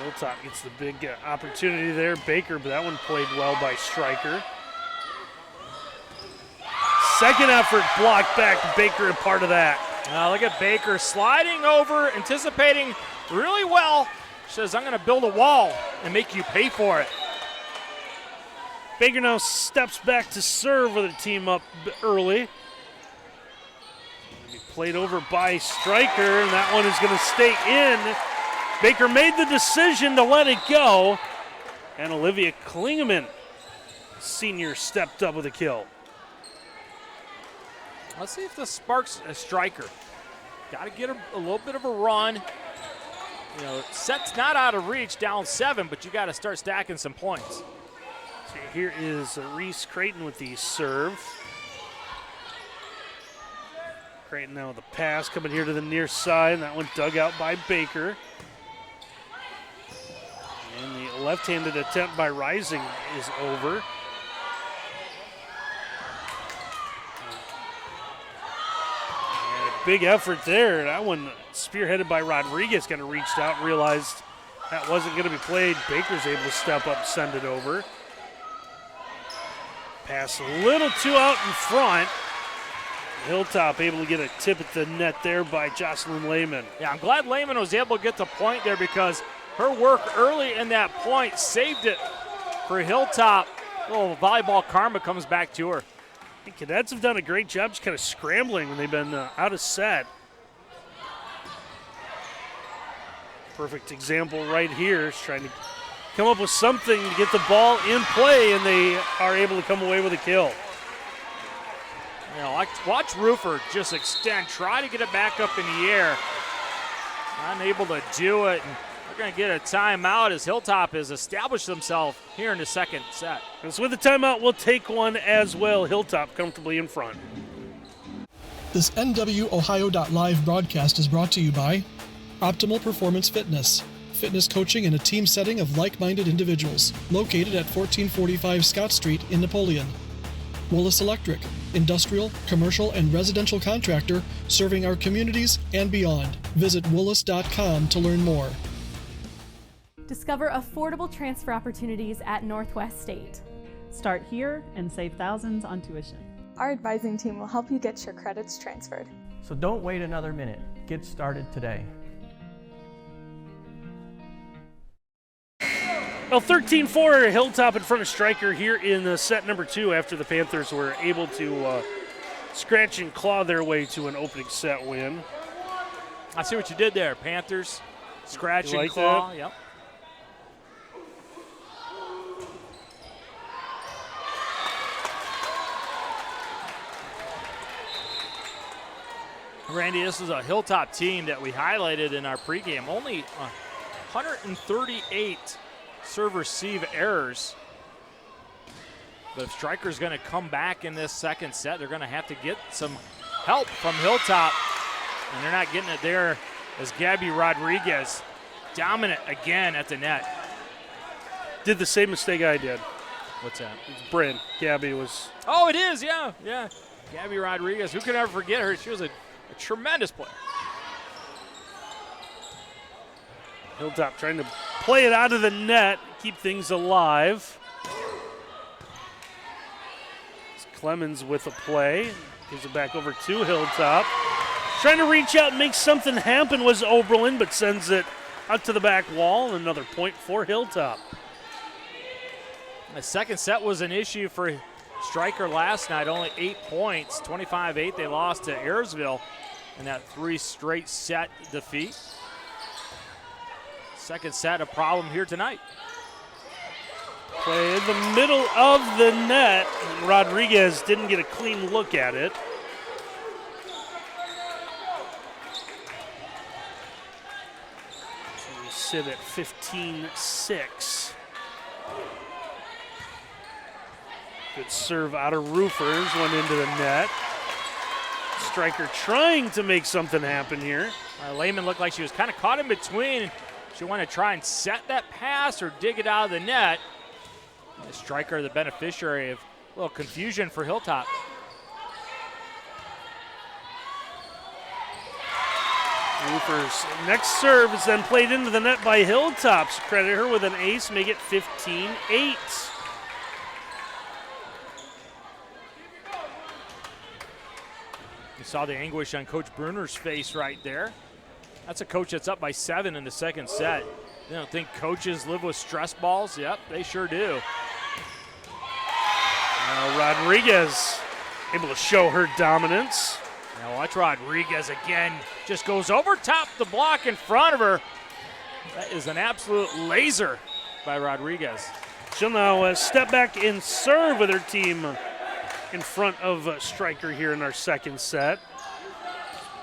Hilltop gets the big opportunity there. Baker, but that one played well by Stryker. Second effort blocked back. Baker a part of that. Look at Baker sliding over, anticipating really well. She says, I'm going to build a wall and make you pay for it. Baker now steps back to serve with a team up early. Played over by Stryker, and that one is going to stay in. Baker made the decision to let it go, and Olivia Klingeman, senior, stepped up with a kill. Let's see if this sparks a Stryker. Got to get a little bit of a run. You know, set's not out of reach, down 7, but you got to start stacking some points. So here is Reese Creighton with the serve. Creighton now with the pass coming here to the near side, and that one dug out by Baker. And the left-handed attempt by Rising is over. Big effort there. That one spearheaded by Rodriguez, kind of reached out and realized that wasn't going to be played. Baker's able to step up and send it over. Pass a little too out in front. Hilltop able to get a tip at the net there by Jocelyn Lehman. Yeah, I'm glad Lehman was able to get the point there because her work early in that point saved it for Hilltop. Little volleyball karma comes back to her. The Cadets have done a great job just kind of scrambling when they've been out of set. Perfect example right here is trying to come up with something to get the ball in play, and they are able to come away with a kill. You know, watch Roofer just extend, try to get it back up in the air. Unable to do it. And they're going to get a timeout as Hilltop has established themselves here in the second set. And so with the timeout, we'll take one as well. Hilltop comfortably in front. This NWOhio.live broadcast is brought to you by Optimal Performance Fitness, fitness coaching in a team setting of like-minded individuals, located at 1445 Scott Street in Napoleon. Willis Electric, industrial, commercial, and residential contractor serving our communities and beyond. Visit willis.com to learn more. Discover affordable transfer opportunities at Northwest State. Start here and save thousands on tuition. Our advising team will help you get your credits transferred. So don't wait another minute. Get started today. Well, 13-4 Hilltop in front of Stryker here in set number 2 after the Panthers were able to scratch and claw their way to an opening set win. I see what you did there, Panthers. Scratch and like claw. That? Yep. Randy, this is a Hilltop team that we highlighted in our pregame. Only 138 serve-receive errors. But if Stryker's going to come back in this second set, they're going to have to get some help from Hilltop. And they're not getting it there as Gabby Rodriguez dominant again at the net. Did the same mistake I did. What's that? It's Bryn. Gabby was. Oh, it is, yeah. Gabby Rodriguez, who could ever forget her? She was a tremendous player. Hilltop trying to play it out of the net, keep things alive. It's Clemens with a play. Gives it back over to Hilltop. Trying to reach out and make something happen was Oberlin, but sends it out to the back wall. Another point for Hilltop. The second set was an issue for Stryker last night, only 8 points, 25-8 they lost to Ayersville in that 3 straight set defeat. Second set a problem here tonight. Play in the middle of the net. Rodriguez didn't get a clean look at it. So we sit at 15-6. Good serve out of Roofers, went into the net. Stryker trying to make something happen here. Lehman looked like she was kind of caught in between. She wanted to try and set that pass or dig it out of the net. And Stryker, the beneficiary of a little confusion for Hilltop. Roofer's next serve is then played into the net by Hilltop. So credit her with an ace, make it 15-8. You saw the anguish on Coach Bruner's face right there. That's a coach that's up by 7 in the second set. You don't think coaches live with stress balls? Yep, they sure do. Now Rodriguez able to show her dominance. Now watch Rodriguez again. Just goes over top the block in front of her. That is an absolute laser by Rodriguez. She'll now step back and serve with her team in front of Stryker here in our second set.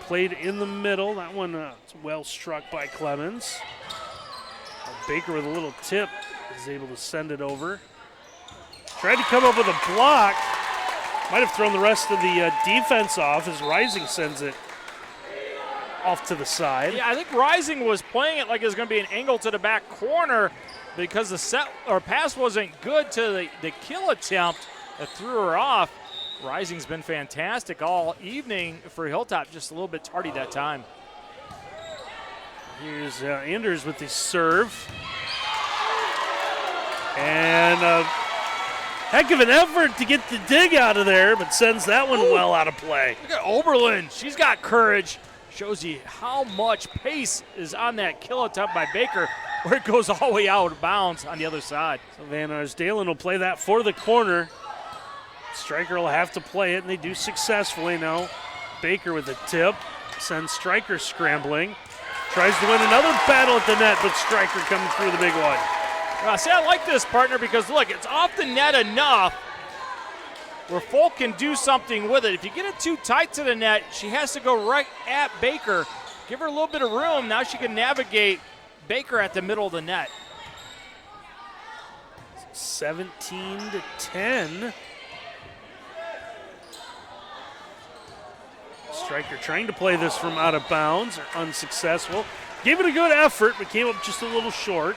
Played in the middle. That one well struck by Clemens. Baker with a little tip is able to send it over. Tried to come up with a block. Might have thrown the rest of the defense off as Rising sends it off to the side. Yeah, I think Rising was playing it like it was going to be an angle to the back corner because the set or pass wasn't good to the kill attempt that threw her off. Rising's been fantastic all evening for Hilltop, just a little bit tardy that time. Here's Anders with the serve. And a heck of an effort to get the dig out of there, but sends that one well out of play. Look at Oberlin. She's got courage. Shows you how much pace is on that kill attempt by Baker, where it goes all the way out of bounds on the other side. So Van Arsdalen will play that for the corner. Stryker will have to play it, and they do successfully now. Baker with the tip, sends Stryker scrambling. Tries to win another battle at the net, but Stryker coming through the big one. See, I like this, partner, because look, it's off the net enough where Folk can do something with it. If you get it too tight to the net, she has to go right at Baker. Give her a little bit of room. Now she can navigate Baker at the middle of the net. 17-10. Stryker trying to play this from out of bounds, unsuccessful. Gave it a good effort, but came up just a little short.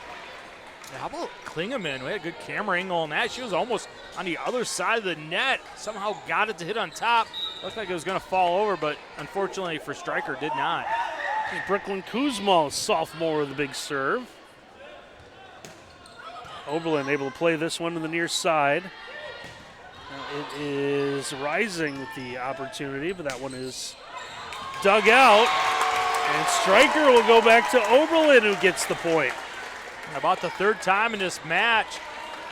How about Klingeman? We had a good camera angle on that. She was almost on the other side of the net. Somehow got it to hit on top. Looked like it was going to fall over, but unfortunately for Stryker, did not. Brooklyn Kuzma, sophomore with a big serve. Oberlin able to play this one to the near side. Now it is Rising with the opportunity, but that one is dug out. And Stryker will go back to Oberlin, who gets the point. About the third time in this match,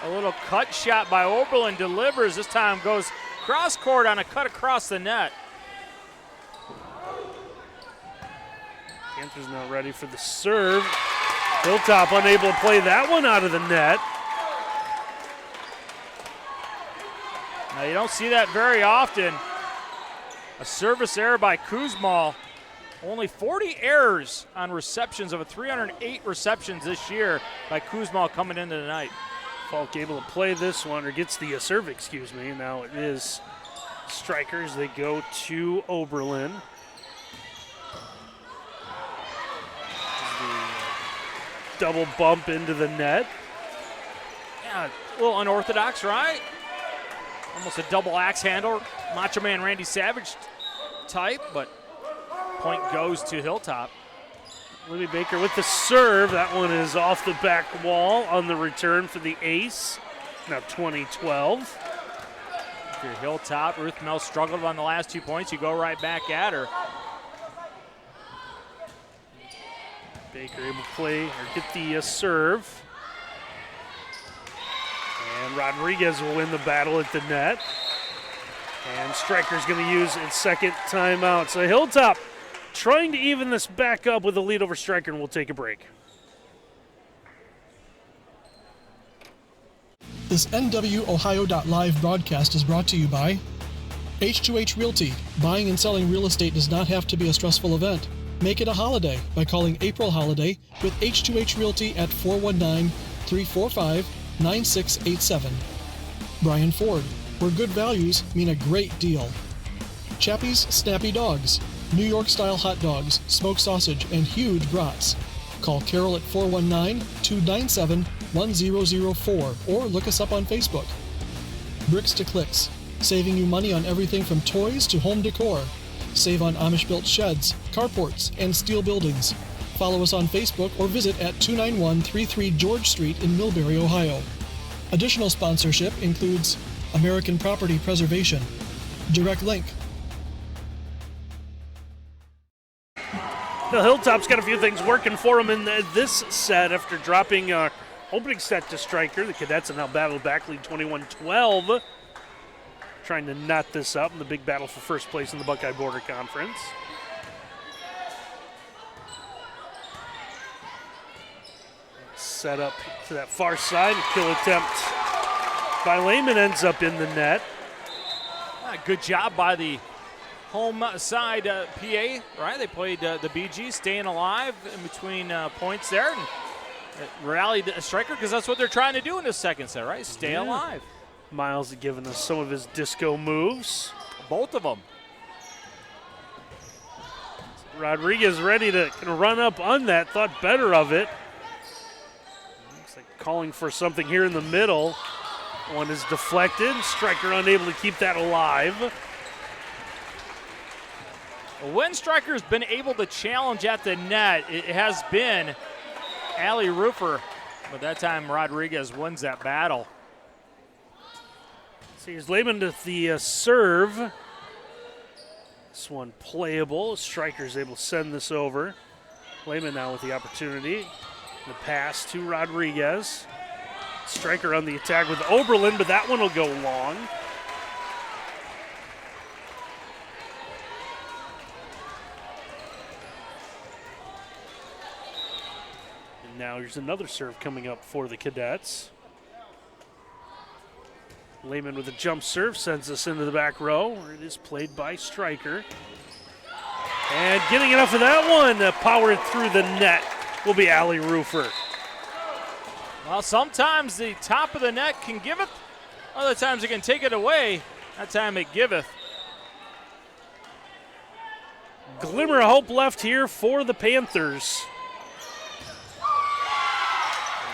a little cut shot by Oberlin delivers. This time goes cross court on a cut across the net. Panthers now ready for the serve. Hilltop unable to play that one out of the net. Now you don't see that very often. A service error by Kuzma. Only 40 errors on receptions of a 308 receptions this year by Kuzma coming into the night. Falk able to play this one, or gets the serve, excuse me. Now it is Strikers. They go to Oberlin. The double bump into the net. Yeah, a little unorthodox, right? Almost a double axe handle, Macho Man Randy Savage type, but point goes to Hilltop. Libby Baker with the serve. That one is off the back wall on the return for the ace. Now 20-12. If you're Hilltop, Ruth Mel struggled on the last 2 points. You go right back at her. Baker able to play or get the serve. And Rodriguez will win the battle at the net. And Stryker's going to use its second timeout. So Hilltop trying to even this back up with a lead over Stryker, and we'll take a break. This NWOhio.live broadcast is brought to you by H2H Realty. Buying and selling real estate does not have to be a stressful event. Make it a holiday by calling April Holiday with H2H Realty at 419-345-9687. Brian Ford, where good values mean a great deal. Chappie's Snappy Dogs, New York-style hot dogs, smoked sausage, and huge brats. Call Carol at 419-297-1004 or look us up on Facebook. Bricks to Clicks, saving you money on everything from toys to home decor. Save on Amish-built sheds, carports, and steel buildings. Follow us on Facebook or visit at 29133 George Street in Millbury, Ohio. Additional sponsorship includes American Property Preservation, Direct Link. The Hilltop's got a few things working for them in this set after dropping opening set to Stryker. The Cadets have now battled back, lead 21-12. Trying to knot this up in the big battle for first place in the Buckeye Border Conference. Set up to that far side. A kill attempt by Lehman ends up in the net. Good job by the home side PA, right? They played the BG, staying alive in between points there, and rallied Stryker because that's what they're trying to do in this second set, right? Stay alive. Miles had given us some of his disco moves. Both of them. Rodriguez ready to run up on that, thought better of it. Looks like calling for something here in the middle. One is deflected. Stryker unable to keep that alive. When Stryker's been able to challenge at the net, it has been Allie Rufer, but that time Rodriguez wins that battle. Here's Lehman with the serve. This one playable. Stryker's able to send this over. Lehman now with the opportunity. The pass to Rodriguez. Stryker on the attack with Oberlin, but that one will go long. And now here's another serve coming up for the Cadets. Lehman with a jump serve sends us into the back row, where it is played by Stryker. And getting enough of that one, powered through the net, will be Allie Rufer. Well, sometimes the top of the net can give it, other times it can take it away. That time it giveth. Glimmer of hope left here for the Panthers.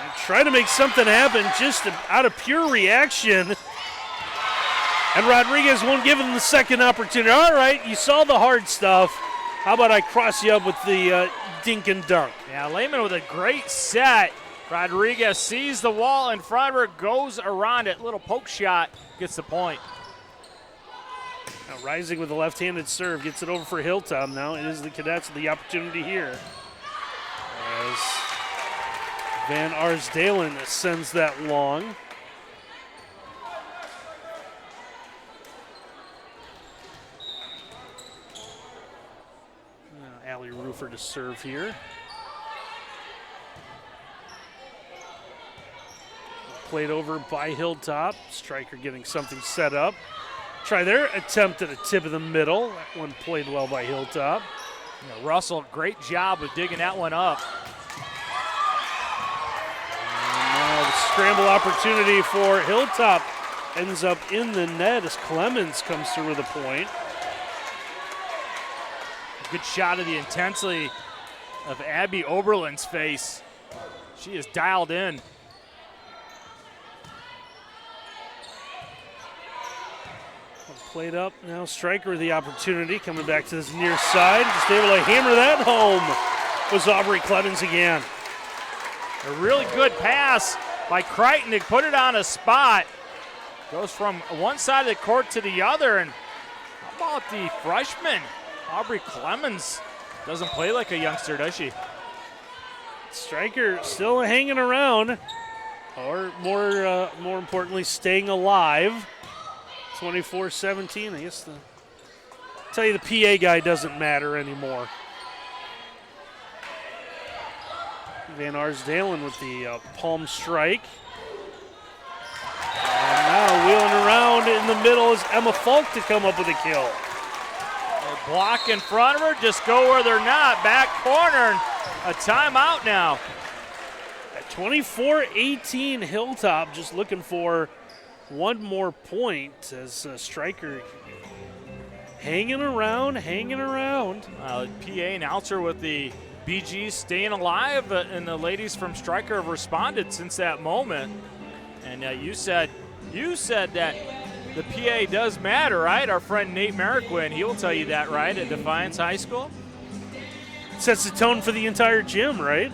And try to make something happen just out of pure reaction. And Rodriguez won't give him the second opportunity. All right, you saw the hard stuff. How about I cross you up with the dink and dunk? Yeah, Lehman with a great set. Rodriguez sees the wall in front of her, goes around it. Little poke shot, gets the point. Now Rising with a left-handed serve, gets it over for Hilltop. Now it is the Cadets with the opportunity here. As Van Arsdalen sends that long. Allie Rufer to serve here. Played over by Hilltop. Stryker getting something set up. Try their attempt at a tip of the middle. That one played well by Hilltop. Yeah, Russell, great job of digging that one up. And now the scramble opportunity for Hilltop ends up in the net as Clemens comes through with a point. Good shot of the intensity of Abby Oberlin's face. She is dialed in. Played up, now Stryker with the opportunity, coming back to this near side, just able to hammer that home was Aubrey Clemens again. A really good pass by Crichton to put it on a spot. Goes from one side of the court to the other, and how about the freshman, Aubrey Clemens? Doesn't play like a youngster, does she? Stryker still hanging around, or more importantly, staying alive. 24-17, I guess tell you the PA guy doesn't matter anymore. Van Arsdalen with the palm strike. And now wheeling around in the middle is Emma Falk to come up with a kill. A block in front of her, just go where they're not. Back corner, a timeout now. At 24-18, Hilltop just looking for one more point as Stryker hanging around. PA announcer with the BG staying alive, and the ladies from Stryker have responded since that moment. And you said that the PA does matter, right? Our friend Nate Merriquin, he will tell you that, right, at Defiance High School. Sets the tone for the entire gym, right?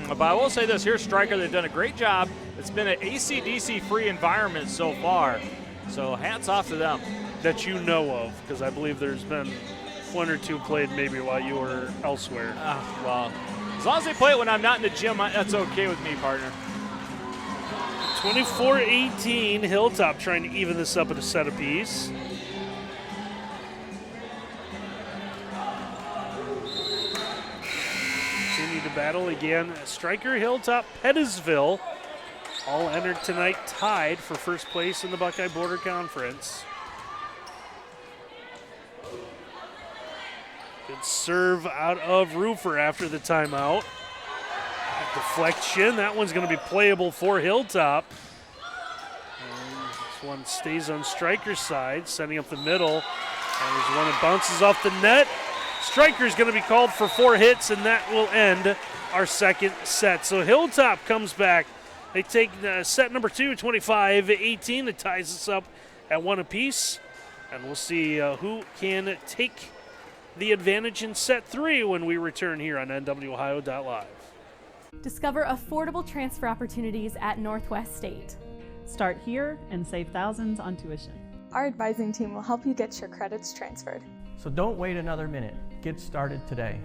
But I will say this, here's Stryker. They've done a great job. It's been an AC/DC-free environment so far. So hats off to them. That you know of, because I believe there's been one or two played maybe while you were elsewhere. Well, as long as they play it when I'm not in the gym, that's okay with me, partner. 24-18, Hilltop trying to even this up at a set apiece. Continue to battle again. Stryker, Hilltop, Pettisville all entered tonight tied for first place in the Buckeye Border Conference. Good serve out of Roofer after the timeout. Deflection, that one's going to be playable for Hilltop. And this one stays on Stryker's side, setting up the middle. And there's one that bounces off the net. Stryker's going to be called for 4 hits, and that will end our second set. So Hilltop comes back. They take set number 2, 25-18. It ties us up at 1 apiece. And we'll see who can take the advantage in set 3 when we return here on NWOhio.live. Discover affordable transfer opportunities at Northwest State. Start here and save thousands on tuition. Our advising team will help you get your credits transferred. So don't wait another minute. Get started today.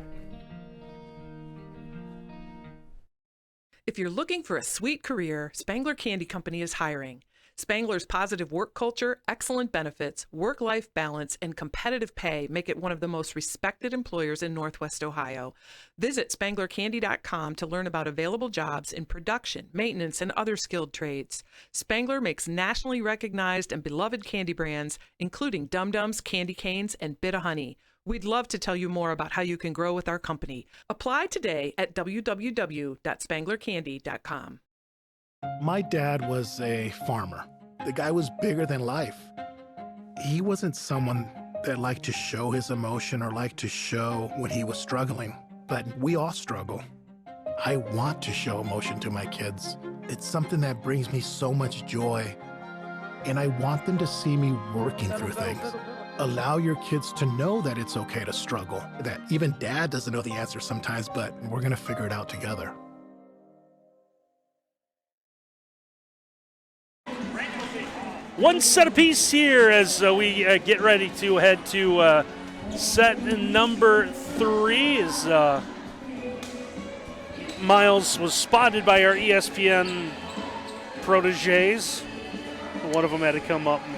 If you're looking for a sweet career, Spangler Candy Company is hiring. Spangler's positive work culture, excellent benefits, work-life balance, and competitive pay make it one of the most respected employers in Northwest Ohio. Visit SpanglerCandy.com to learn about available jobs in production, maintenance, and other skilled trades. Spangler makes nationally recognized and beloved candy brands, including Dum Dums, Candy Canes, and Bit-O-Honey. We'd love to tell you more about how you can grow with our company. Apply today at www.spanglercandy.com. My dad was a farmer. The guy was bigger than life. He wasn't someone that liked to show his emotion or liked to show when he was struggling, but we all struggle. I want to show emotion to my kids. It's something that brings me so much joy, and I want them to see me working through things. Allow your kids to know that it's okay to struggle, that even dad doesn't know the answer sometimes, but we're gonna figure it out together. One set apiece here as we get ready to head to set number 3 as Miles was spotted by our ESPN proteges. One of them had to come up and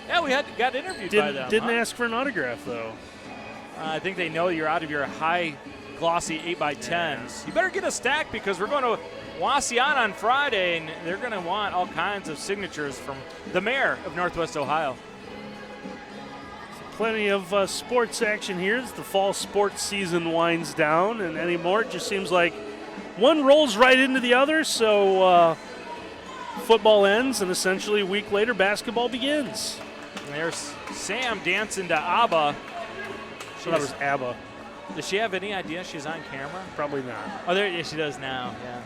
Yeah, we got interviewed by them. Didn't ask for an autograph, though. I think they know you're out of your high glossy 8x10s. You better get a stack because we're going to Wauseon on Friday, and they're going to want all kinds of signatures from the mayor of Northwest Ohio. Plenty of sports action here as the fall sports season winds down, and anymore it just seems like one rolls right into the other, so football ends, and essentially a week later basketball begins. And there's Sam dancing to ABBA. That was ABBA. Does she have any idea she's on camera? Probably not. Oh, there, yeah, she does now, yeah.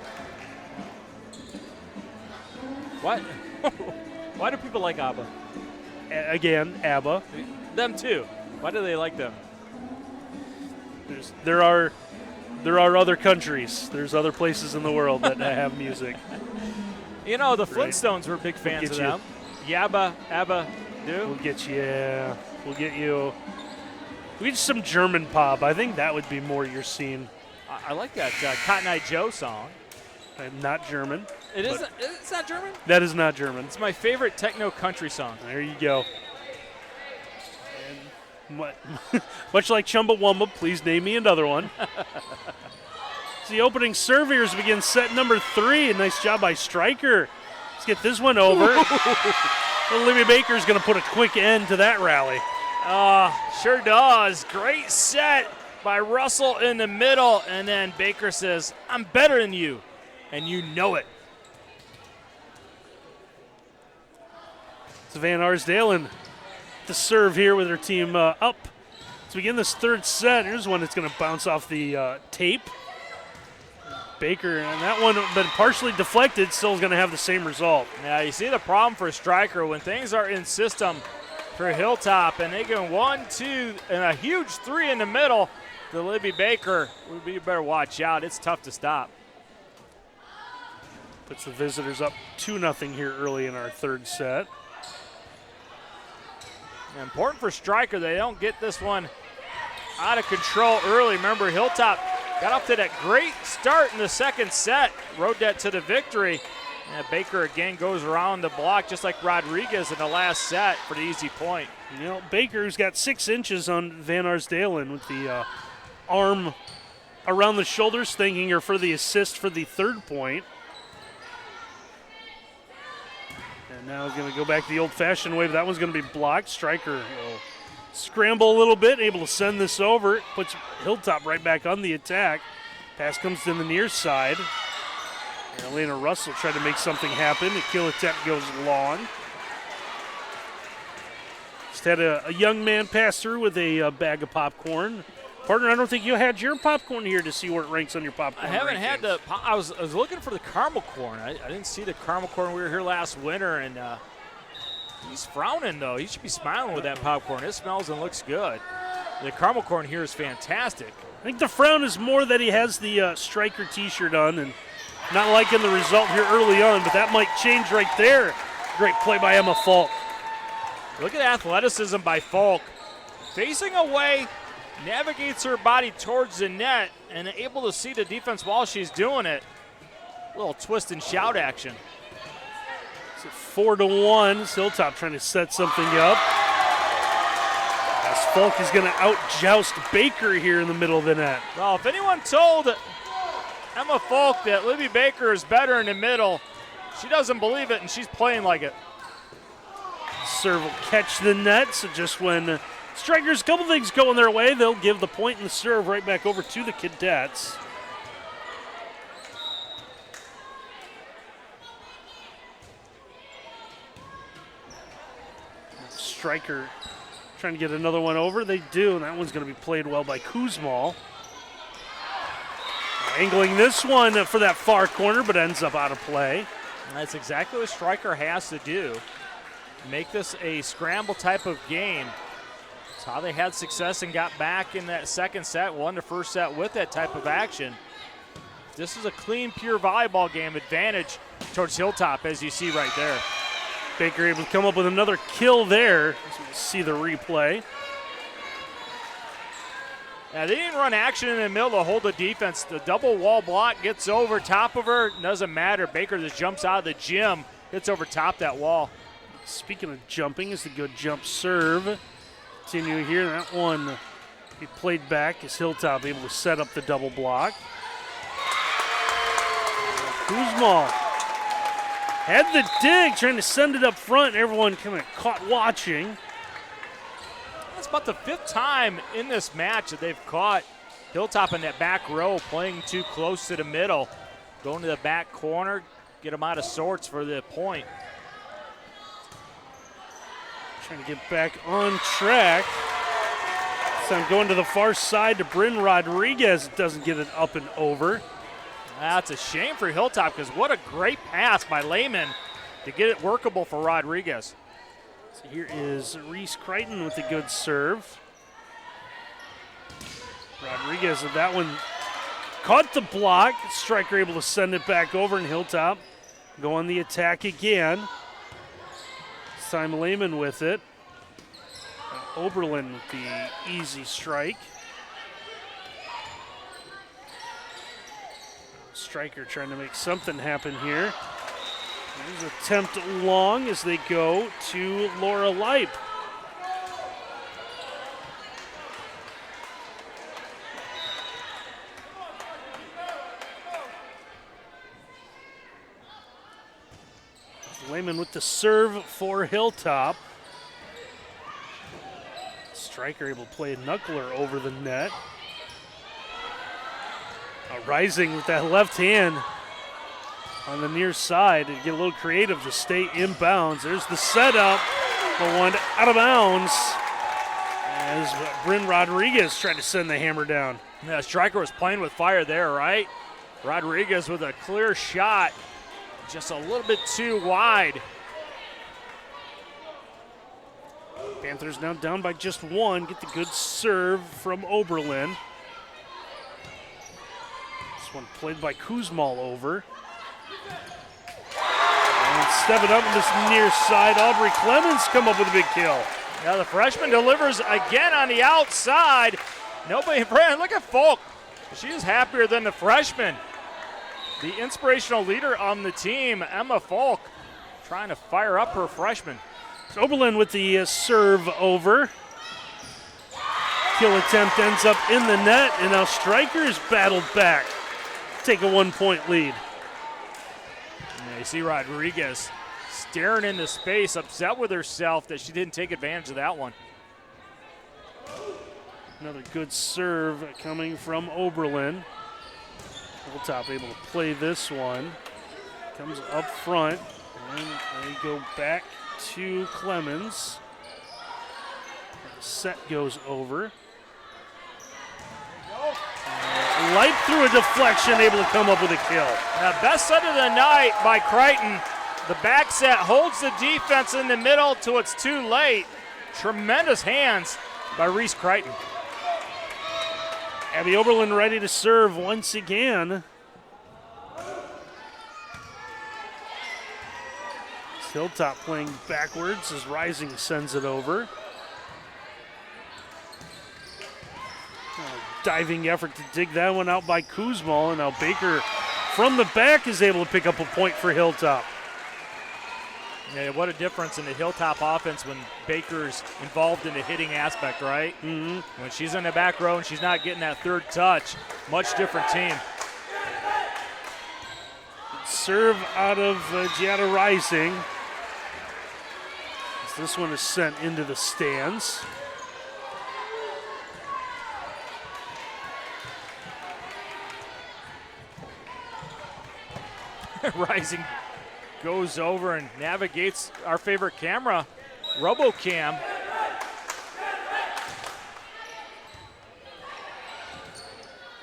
What? Why do people like ABBA? Again, ABBA. Them too. Why do they like them? There are other countries. There's other places in the world that have music. You know, the Flintstones were big fans of them. Yabba, ABBA, do? We'll get you. Yeah, we'll get you. We get some German pop. I think that would be more your scene. I like that Cotton Eye Joe song. I'm not German. It's not German? That is not German. It's my favorite techno country song. There you go. And much like Chumbawamba, please name me another one. It's the opening serve here as we begin set number 3. A nice job by Stryker. Let's get this one over. Olivia Baker's going to put a quick end to that rally. Sure does. Great set by Russell in the middle. And then Baker says, I'm better than you. And you know it. It's Van Arsdalen to serve here with her team up. To begin this third set, here's one that's going to bounce off the tape. Baker, and that one been partially deflected, still is going to have the same result. Now, you see the problem for Stryker when things are in system for Hilltop, and they go 1, 2, and a huge 3 in the middle. The Libby Baker, you better watch out. It's tough to stop. Puts the visitors up 2-0 here early in our third set. And important for Stryker, they don't get this one out of control early. Remember, Hilltop got off to that great start in the second set, rode that to the victory. And Baker again goes around the block just like Rodriguez in the last set for the easy point. You know, Baker's got 6 inches on Van Arsdalen with the arm around the shoulders, thanking her for the assist for the third point. And now he's going to go back the old-fashioned way, but that one's going to be blocked. Stryker will scramble a little bit, able to send this over. Puts Hilltop right back on the attack. Pass comes to the near side. Elena Russell tried to make something happen. The kill attempt goes long. Just had a young man pass through with a bag of popcorn. Partner, I don't think you had your popcorn here to see where it ranks on your popcorn. I haven't rankings. had the. I was looking for the caramel corn. I didn't see the caramel corn. We were here last winter, and he's frowning though. He should be smiling with that popcorn. It smells and looks good. The caramel corn here is fantastic. I think the frown is more that he has the Stryker T-shirt on and not liking the result here early on, but that might change right there. Great play by Emma Falk. Look at athleticism by Falk. Facing away, navigates her body towards the net, and able to see the defense while she's doing it. A little twist and shout action. It's 4-1. Hilltop trying to set something up. As Falk is going to out-joust Baker here in the middle of the net. Well, if anyone told Emma Falk that Libby Baker is better in the middle, she doesn't believe it, and she's playing like it. Serve will catch the net, so just when Stryker's a couple things going their way, they'll give the point and the serve right back over to the Cadets. Stryker trying to get another one over. They do, and that one's going to be played well by Kuzmal. Angling this one for that far corner, but ends up out of play. And that's exactly what Stryker has to do. Make this a scramble type of game. It's how they had success and got back in that second set, won the first set with that type of action. This is a clean, pure volleyball game. Advantage towards Hilltop, as you see right there. Baker able to come up with another kill there. As we see the replay. Yeah, they didn't run action in the middle to hold the defense. The double wall block gets over top of her. Doesn't matter. Baker just jumps out of the gym, hits over top that wall. Speaking of jumping, is the good jump serve. Continue here. That one he played back as Hilltop able to set up the double block. Kuzmal had the dig, trying to send it up front. Everyone kind of caught watching. That's about the 5th time in this match that they've caught Hilltop in that back row, playing too close to the middle. Going to the back corner, get them out of sorts for the point. Trying to get back on track. So I'm going to the far side to Bryn Rodriguez. Doesn't get it up and over. That's a shame for Hilltop, because what a great pass by Lehman to get it workable for Rodriguez. So here is Reese Crichton with a good serve. Rodriguez with that one caught the block. Stryker able to send it back over, and Hilltop go on the attack again. This time Lehman with it. Oberlin with the easy strike. Stryker trying to make something happen here. There's an attempt long as they go to Laura Leip. Lehman with the serve for Hilltop. Stryker able to play a knuckler over the net. Rising with that left hand on the near side and get a little creative to stay inbounds. There's the setup, but one out of bounds as Bryn Rodriguez tried to send the hammer down. Yeah, Stryker was playing with fire there, right? Rodriguez with a clear shot, just a little bit too wide. Panthers now down by just one. Get the good serve from Oberlin. This one played by Kuzmal over. And stepping up in this near side, Aubrey Clemens come up with a big kill. Now the freshman delivers again on the outside. Nobody, look at Folk. She is happier than the freshman. The inspirational leader on the team, Emma Folk, trying to fire up her freshman. So Oberlin with the serve over. Kill attempt ends up in the net, and now Stryker is battled back. Take a 1-point lead. Yeah, you see Rodriguez staring into space, upset with herself that she didn't take advantage of that one. Another good serve coming from Oberlin. Hilltop able to play this one. Comes up front, and they go back to Clemens. Set goes over. Light through a deflection, able to come up with a kill. Now, best set of the night by Crichton. The back set holds the defense in the middle till it's too late. Tremendous hands by Reese Crichton. Abby Oberlin ready to serve once again. Hilltop playing backwards as Rising sends it over. Diving effort to dig that one out by Kuzmal, and now Baker from the back is able to pick up a point for Hilltop. Yeah, what a difference in the Hilltop offense when Baker's involved in the hitting aspect, right? Mm-hmm. When she's in the back row and she's not getting that third touch, much different team. Serve out of Giada Rising. This one is sent into the stands. Rising goes over and navigates our favorite camera, RoboCam.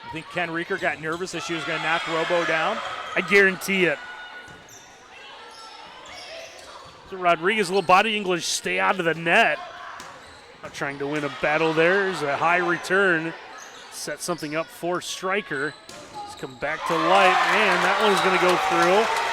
I think Ken Reeker got nervous that she was going to knock Robo down. I guarantee it. So Rodriguez, a little body English, stay out of the net. Not trying to win a battle there. There's a high return. Set something up for Stryker. He's come back to light, and that one's going to go through.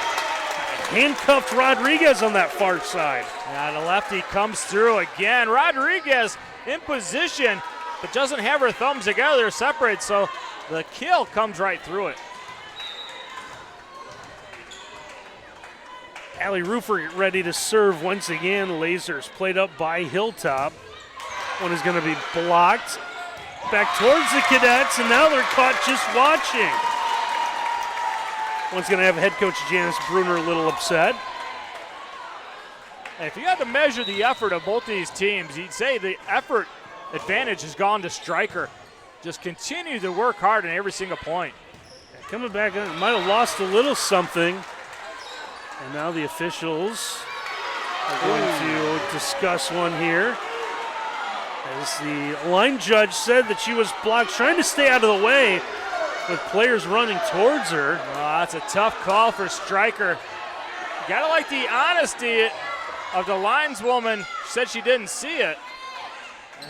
Handcuffed Rodriguez on that far side. Now the lefty comes through again. Rodriguez in position, but doesn't have her thumbs together, separate, so the kill comes right through it. Allie Rufer ready to serve once again. Lasers played up by Hilltop. One is going to be blocked. Back towards the Cadets, and now they're caught just watching. One's going to have head coach Janice Bruner a little upset. If you had to measure the effort of both these teams, you'd say the effort advantage has gone to Stryker. Just continue to work hard on every single point. Coming back, might have lost a little something. And now the officials are going to discuss one here. As the line judge said that she was blocked, trying to stay out of the way with players running towards her. Oh, that's a tough call for Stryker. Gotta like the honesty of the lineswoman. She said she didn't see it.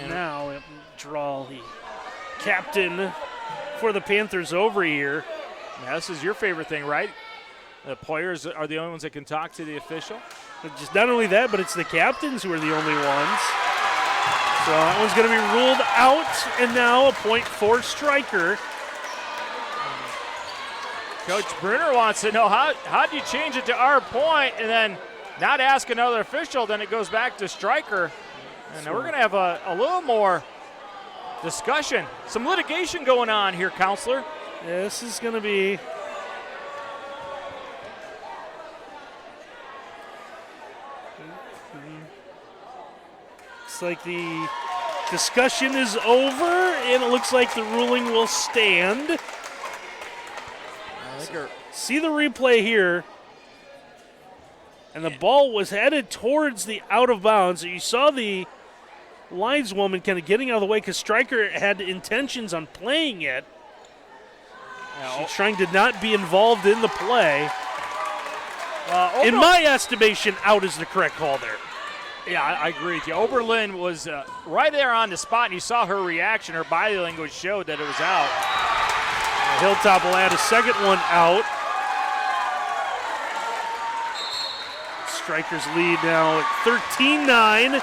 And now it will draw the captain for the Panthers over here. Yeah, this is your favorite thing, right? The players are the only ones that can talk to the official. But just not only that, but it's the captains who are the only ones. So that one's going to be ruled out, and now a point for Stryker. Coach Bruner wants to know how do you change it to our point and then not ask another official, then it goes back to Stryker. And we're going to have a little more discussion. Some litigation going on here, counselor. Yeah, this is going to be looks like the discussion is over, and it looks like the ruling will stand. See the replay here. And the ball was headed towards the out of bounds. You saw the lineswoman kind of getting out of the way because Stryker had intentions on playing it. She's trying to not be involved in the play. In my estimation, out is the correct call there. Yeah, I agree with you. Oberlin was right there on the spot, and you saw her reaction. Her body language showed that it was out. Hilltop will add a second one out. Stryker's lead now at 13-9,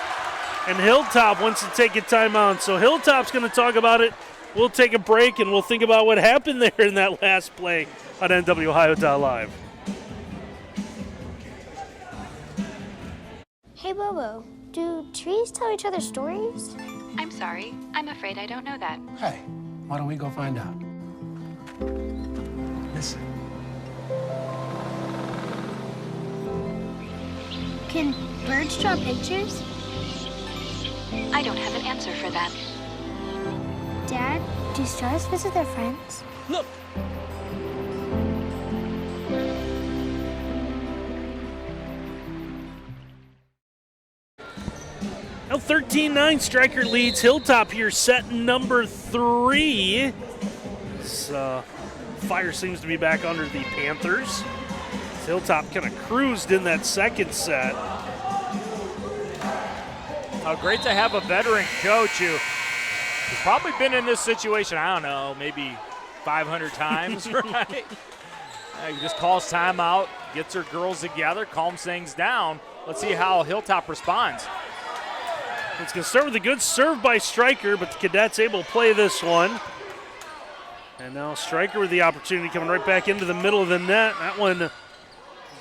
and Hilltop wants to take a timeout. So Hilltop's going to talk about it. We'll take a break, and we'll think about what happened there in that last play on NWOhio.live. Hey, Bobo, do trees tell each other stories? I'm sorry. I'm afraid I don't know that. Hey, why don't we go find out? Listen. Can birds draw pictures? I don't have an answer for that. Dad, do stars visit their friends? Look! Now 13-9, Stryker leads Hilltop here, set number 3. This, fire seems to be back under the Panthers. Hilltop kind of cruised in that second set. Great to have a veteran coach who's probably been in this situation, I don't know, maybe 500 times, right? He just calls timeout, gets her girls together, calms things down. Let's see how Hilltop responds. It's going to start with a good serve by Stryker, but the Cadets able to play this one. And now Stryker with the opportunity coming right back into the middle of the net. That one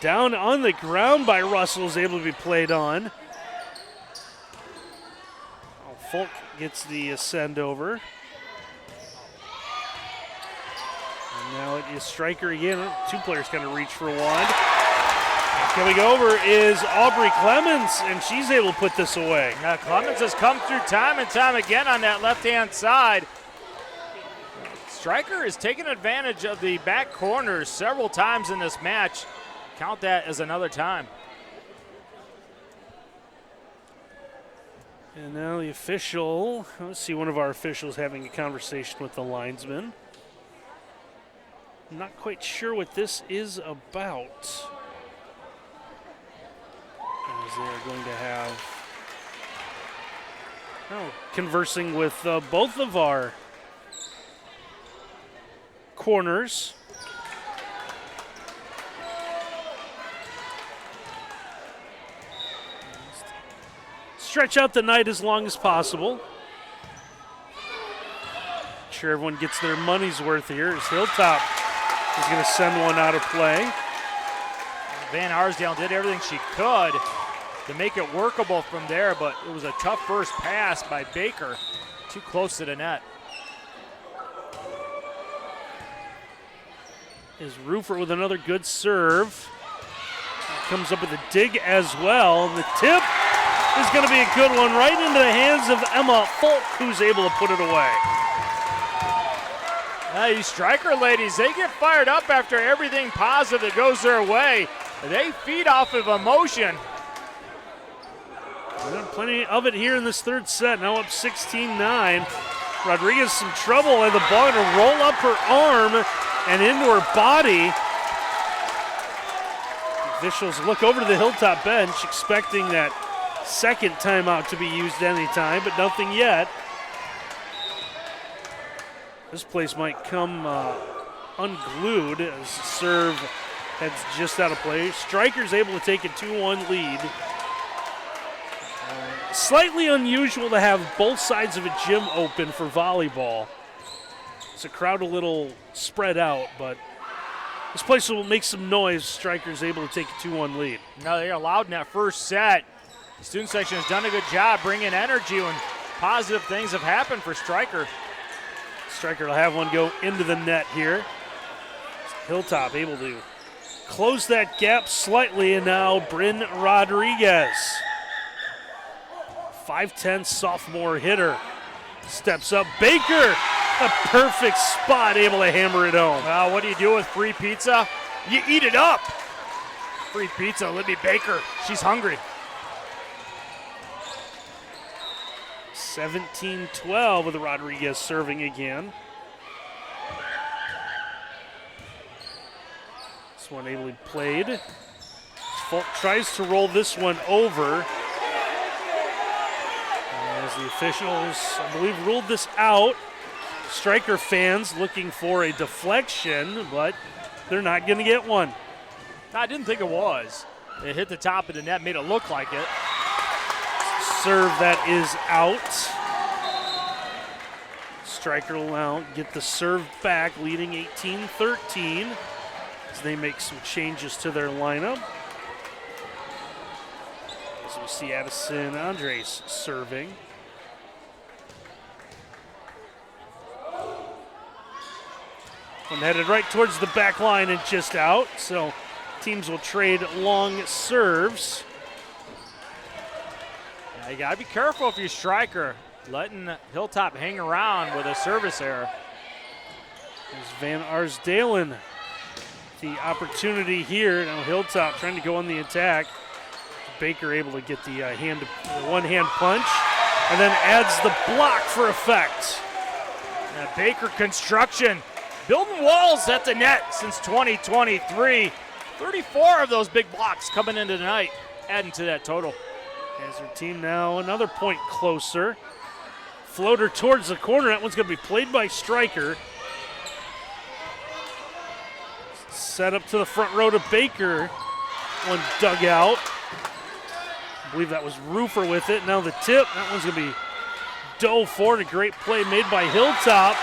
down on the ground by Russell is able to be played on. Folk gets the send over. And now it is Stryker again. Two players kind of reach for one. Coming over is Aubrey Clemens, and she's able to put this away. Now Clemens has come through time and time again on that left-hand side. Stryker is taking advantage of the back corners several times in this match. Count that as another time. And now the official, let's see one of our officials having a conversation with the linesman. I'm not quite sure what this is about. As they're going to have conversing with both of our corners. Stretch out the night as long as possible. Sure everyone gets their money's worth here as Hilltop is going to send one out of play. Van Arsdale did everything she could to make it workable from there, but it was a tough first pass by Baker. Too close to the net. Is Rufer with another good serve. Comes up with a dig as well, and the tip is going to be a good one right into the hands of Emma Folk, who's able to put it away. These Stryker ladies, they get fired up after everything positive that goes their way. They feed off of emotion. Plenty of it here in this third set. Now up 16-9. Rodriguez some trouble, and the ball going to roll up her arm and into her body. Officials look over to the Hilltop bench, expecting that second timeout to be used anytime, but nothing yet. This place might come unglued as the serve heads just out of play. Stryker's able to take a 2-1 lead. Slightly unusual to have both sides of a gym open for volleyball. It's a crowd a little spread out, but this place will make some noise. Stryker's able to take a 2-1 lead. No, they're allowed in that first set. The student section has done a good job bringing energy, and positive things have happened for Stryker. Stryker will have one go into the net here. Hilltop able to close that gap slightly, and now Bryn Rodriguez. 5'10" sophomore hitter steps up. Baker, a perfect spot, able to hammer it home. Well, what do you do with free pizza? You eat it up. Free pizza, Libby Baker. She's hungry. 17-12 with Rodriguez serving again. one ably played. Falk tries to roll this one over. As the officials, I believe, ruled this out. Stryker fans looking for a deflection, but they're not going to get one. I didn't think it was. It hit the top of the net, made it look like it. Serve that is out. Stryker will now get the serve back, leading 18-13 as they make some changes to their lineup. As we see Addison Andres serving. One headed right towards the back line and just out, so teams will trade long serves. Yeah, you gotta be careful if you're Stryker, letting Hilltop hang around with a service error. There's Van Arsdalen. The opportunity here. Now Hilltop trying to go on the attack. Baker able to get the one-hand punch, and then adds the block for effect. And Baker construction, building walls at the net since 2023. 34 of those big blocks coming in tonight, adding to that total. As their team now another point closer. Floater towards the corner. That one's going to be played by Stryker. Set up to the front row to Baker. One dug out. I believe that was Roofer with it. Now the tip. That one's going to be dove forward. A great play made by Hilltop.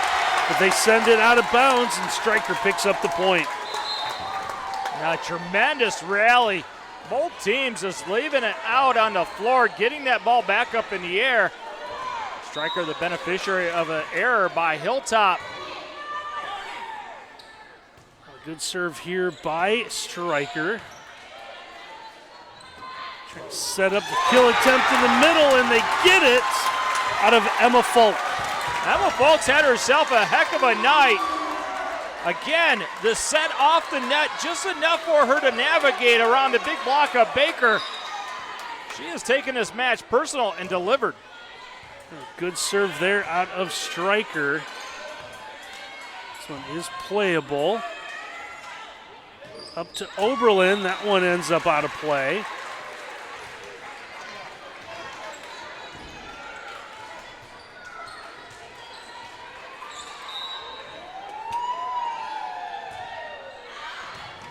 But they send it out of bounds, and Stryker picks up the point. Now, a tremendous rally. Both teams just leaving it out on the floor, getting that ball back up in the air. Stryker the beneficiary of an error by Hilltop. A good serve here by Stryker. Trying to set up the kill attempt in the middle, and they get it out of Emma Falk. Emma Falk's had herself a heck of a night. Again, the set off the net just enough for her to navigate around the big block of Baker. She has taken this match personal and delivered. Good serve there out of Stryker. This one is playable. Up to Oberlin. That one ends up out of play.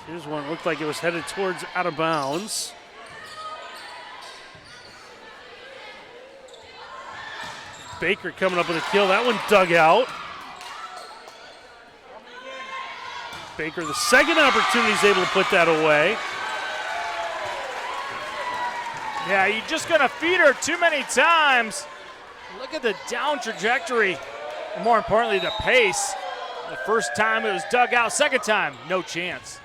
Here's one, looked like it was headed towards out of bounds. Baker coming up with a kill. That one dug out. Baker, the second opportunity, is able to put that away. Yeah, you're just going to feed her too many times. Look at the down trajectory, and more importantly, the pace. The first time it was dug out, second time, no chance.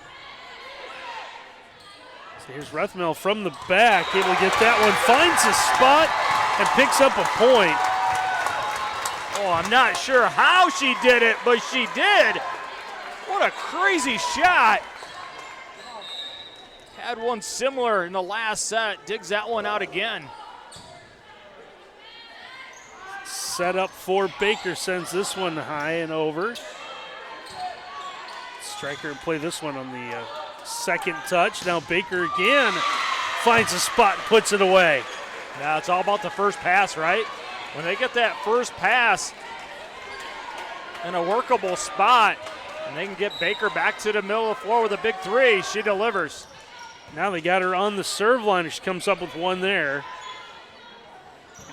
So here's Rethmel from the back, able to get that one, finds a spot, and picks up a point. Oh, I'm not sure how she did it, but she did. What a crazy shot. Had one similar in the last set, digs that one out again. Set up for Baker, sends this one high and over. Stryker play this one on the second touch. Now Baker again finds a spot and puts it away. Now it's all about the first pass, right? When they get that first pass in a workable spot, and they can get Baker back to the middle of the floor with a big three, she delivers. Now they got her on the serve line. She comes up with one there.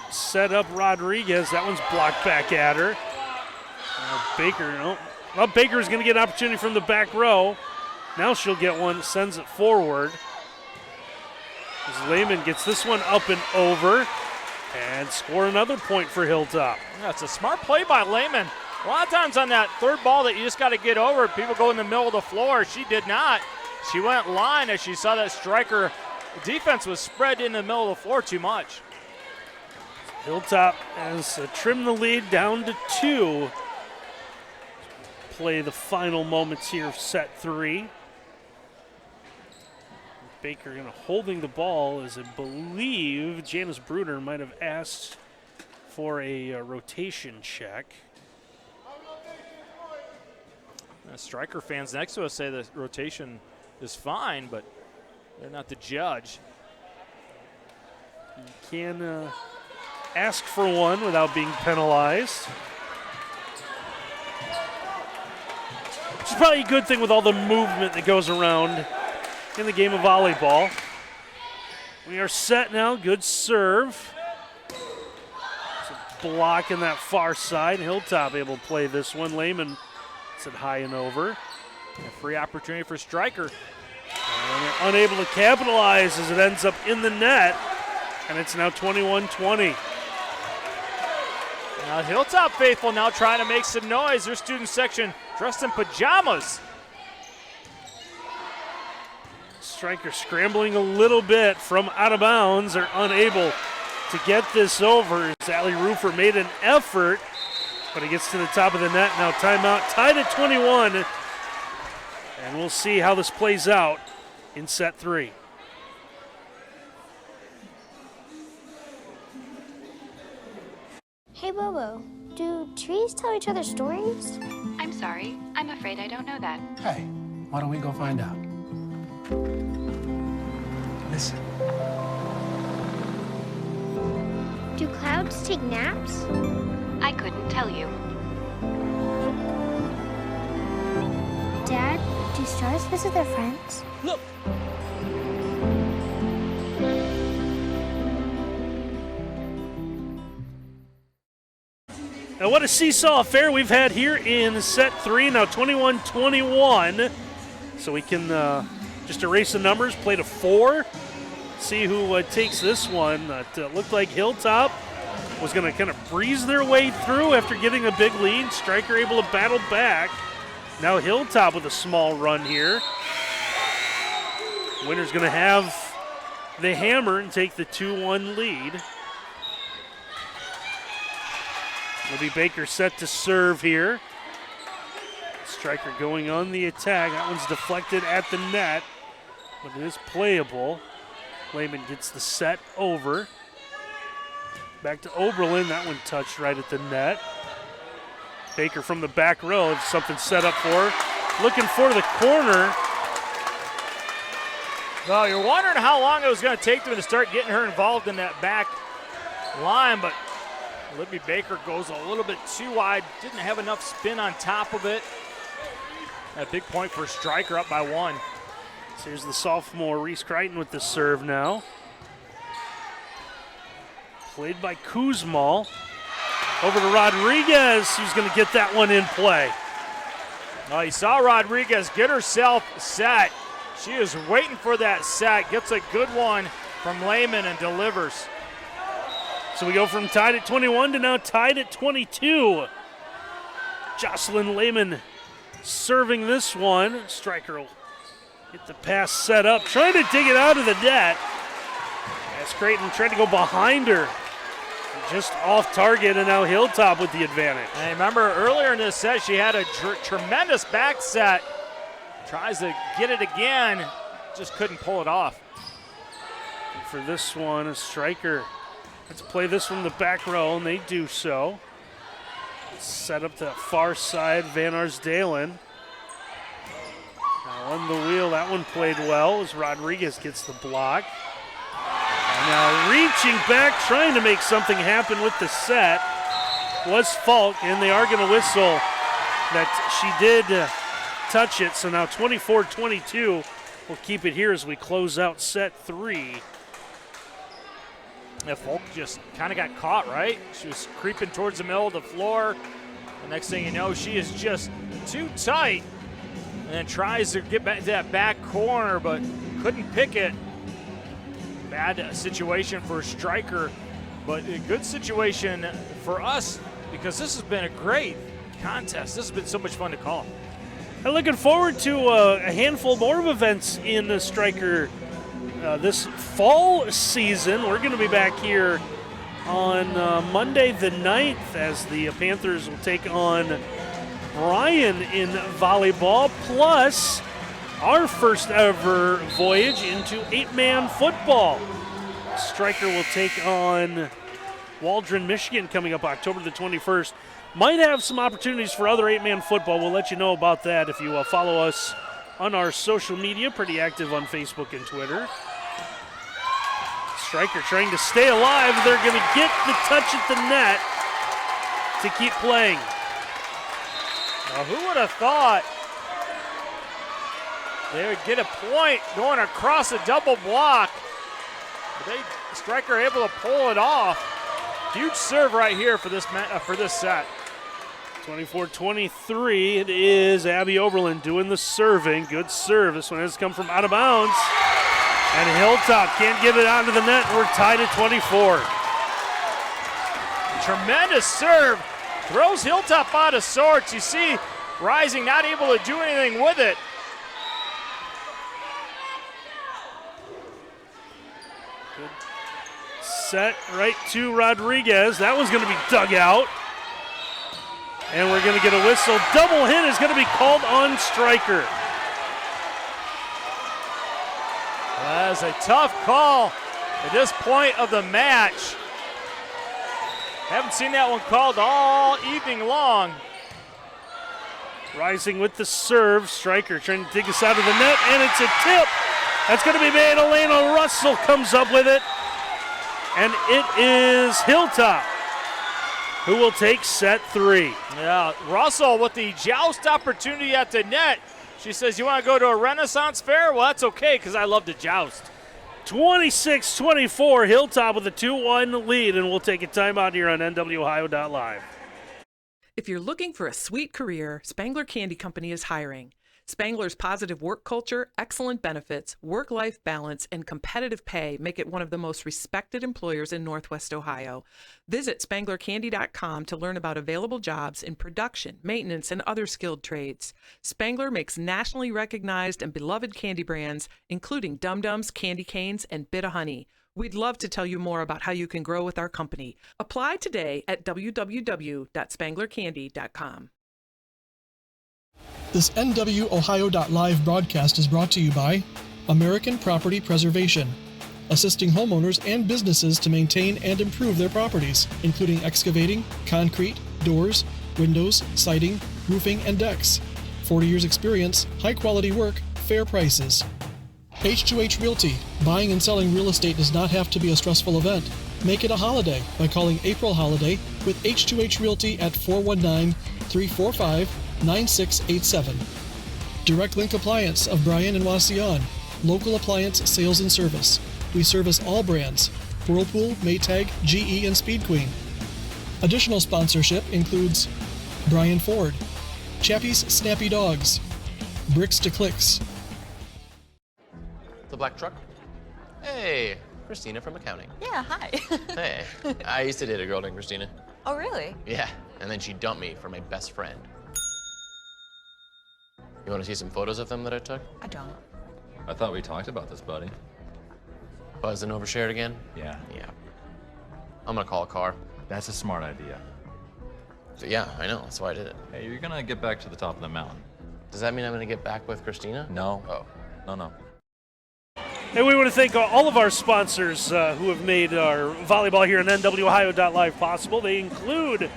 Set up Rodriguez. That one's blocked back at her. Baker, no. Well, Baker's going to get an opportunity from the back row. Now she'll get one, sends it forward. As Lehman gets this one up and over and score another point for Hilltop. That's a smart play by Lehman. A lot of times on that third ball that you just got to get over, people go in the middle of the floor. She did not. She went line as she saw that Stryker defense was spread in the middle of the floor too much. Hilltop has trimmed the lead down to 2. Play the final moments here of set 3. Baker holding the ball, as I believe Janice Bruder might have asked for a rotation check. Stryker fans next to us say the rotation is fine, but they're not the judge. You can ask for one without being penalized. Which is probably a good thing with all the movement that goes around in the game of volleyball. We are set now. Good serve. It's a block in that far side. Hilltop able to play this one. Lehman said high and over. A free opportunity for Stryker. And they're unable to capitalize as it ends up in the net. And it's now 21-20. Now Hilltop faithful now trying to make some noise. Their student section dressed in pajamas. Stryker scrambling a little bit from out of bounds. They're unable to get this over. Sally Rufer made an effort, but it gets to the top of the net. Now timeout, tied at 21. And we'll see how this plays out in set 3. Hey, Bobo, do trees tell each other stories? I'm sorry. I'm afraid I don't know that. Hey, why don't we go find out? Listen. Do clouds take naps? I couldn't tell you. Dad, do stars visit their friends? Look. Now what a seesaw affair we've had here in set 3. Now 21-21. So we can just erase the numbers, play to 4. See who takes this one. It looked like Hilltop was going to kind of breeze their way through after getting a big lead. Stryker able to battle back. Now Hilltop with a small run here. Winner's going to have the hammer and take the 2-1 lead. Libby Baker set to serve here. Stryker going on the attack. That one's deflected at the net, but it is playable. Lehman gets the set over. Back to Oberlin. That one touched right at the net. Baker from the back row. Something set up for her. Looking for the corner. Well, you're wondering how long it was going to take them to start getting her involved in that back line, but Libby Baker goes a little bit too wide. Didn't have enough spin on top of it. A big point for Stryker, up by 1. So here's the sophomore Reese Crichton with the serve now. Played by Kuzmal. Over to Rodriguez, who's going to get that one in play. Oh, you saw Rodriguez get herself set. She is waiting for that set. Gets a good one from Lehman and delivers. So we go from tied at 21 to now tied at 22. Jocelyn Lehman serving this one. Stryker will get the pass set up, trying to dig it out of the net. As Creighton tried to go behind her. Just off target, and now Hilltop with the advantage. And remember, earlier in this set, she had a tremendous back set. Tries to get it again, just couldn't pull it off. And for this one, a Stryker. Let's play this from the back row, and they do so. Set up to the far side, Van Arsdalen. Now on the wheel, that one played well as Rodriguez gets the block. And now reaching back, trying to make something happen with the set was Falk, and they are going to whistle that she did touch it. So now 24-22. We'll keep it here as we close out set 3. Yeah, Falk just kind of got caught, right? She was creeping towards the middle of the floor. The next thing you know, she is just too tight and then tries to get back to that back corner, but couldn't pick it. Bad situation for Stryker, but a good situation for us because this has been a great contest. This has been so much fun to call. I'm looking forward to a handful more of events in the Stryker this fall season. We're going to be back here on Monday the 9th as the Panthers will take on Bryan in volleyball, plus our first ever voyage into 8-man football. Stryker will take on Waldron, Michigan coming up October the 21st. Might have some opportunities for other 8-man football. We'll let you know about that if you follow us on our social media, pretty active on Facebook and Twitter. Stryker trying to stay alive. They're going to get the touch at the net to keep playing. Now, who would have thought they would get a point going across a double block? But Stryker able to pull it off. Huge serve right here for this set. 24-23, it is Abby Oberlin doing the serving. Good serve. This one has come from out of bounds. And Hilltop can't get it onto the net. We're tied at 24. Tremendous serve. Throws Hilltop out of sorts. You see Rising not able to do anything with it. Good set right to Rodriguez. That one's going to be dug out. And we're going to get a whistle. Double hit is going to be called on Stryker. That is a tough call at this point of the match. Haven't seen that one called all evening long. Rising with the serve. Stryker trying to dig us out of the net, and it's a tip. That's going to be made. Elena Russell comes up with it. And it is Hilltop who will take set 3. Yeah, Russell with the joust opportunity at the net. She says, you want to go to a Renaissance fair? Well, that's okay, because I love to joust. 26-24, Hilltop with a 2-1 lead, and we'll take a timeout here on NWOhio.live. If you're looking for a sweet career, Spangler Candy Company is hiring. Spangler's positive work culture, excellent benefits, work-life balance, and competitive pay make it one of the most respected employers in Northwest Ohio. Visit SpanglerCandy.com to learn about available jobs in production, maintenance, and other skilled trades. Spangler makes nationally recognized and beloved candy brands, including Dum Dums, Candy Canes, and Bit-O-Honey. We'd love to tell you more about how you can grow with our company. Apply today at www.spanglercandy.com. This NWOhio.live broadcast is brought to you by American Property Preservation, assisting homeowners and businesses to maintain and improve their properties, including excavating, concrete, doors, windows, siding, roofing, and decks. 40 years experience, high-quality work, fair prices. H2H Realty. Buying and selling real estate does not have to be a stressful event. Make it a holiday by calling April Holiday with H2H Realty at 419-345-9687. Direct Link Appliance of Bryan and Wasion. Local appliance sales and service. We service all brands: Whirlpool, Maytag, GE, and Speed Queen. Additional sponsorship includes Brian Ford, Chappie's Snappy Dogs, Bricks to Clicks. The black truck? Hey, Christina from accounting. Yeah, hi. Hey, I used to date a girl named Christina. Oh, really? Yeah, and then she dumped me for my best friend. You want to see some photos of them that I took? I don't. I thought we talked about this, buddy. Buzzed and overshared again? Yeah. Yeah. I'm gonna call a car. That's a smart idea. So yeah, I know, that's why I did it. Hey, you're gonna get back to the top of the mountain. Does that mean I'm gonna get back with Christina? No. Oh. No. And we want to thank all of our sponsors who have made our volleyball here on NWOhio.live possible. They include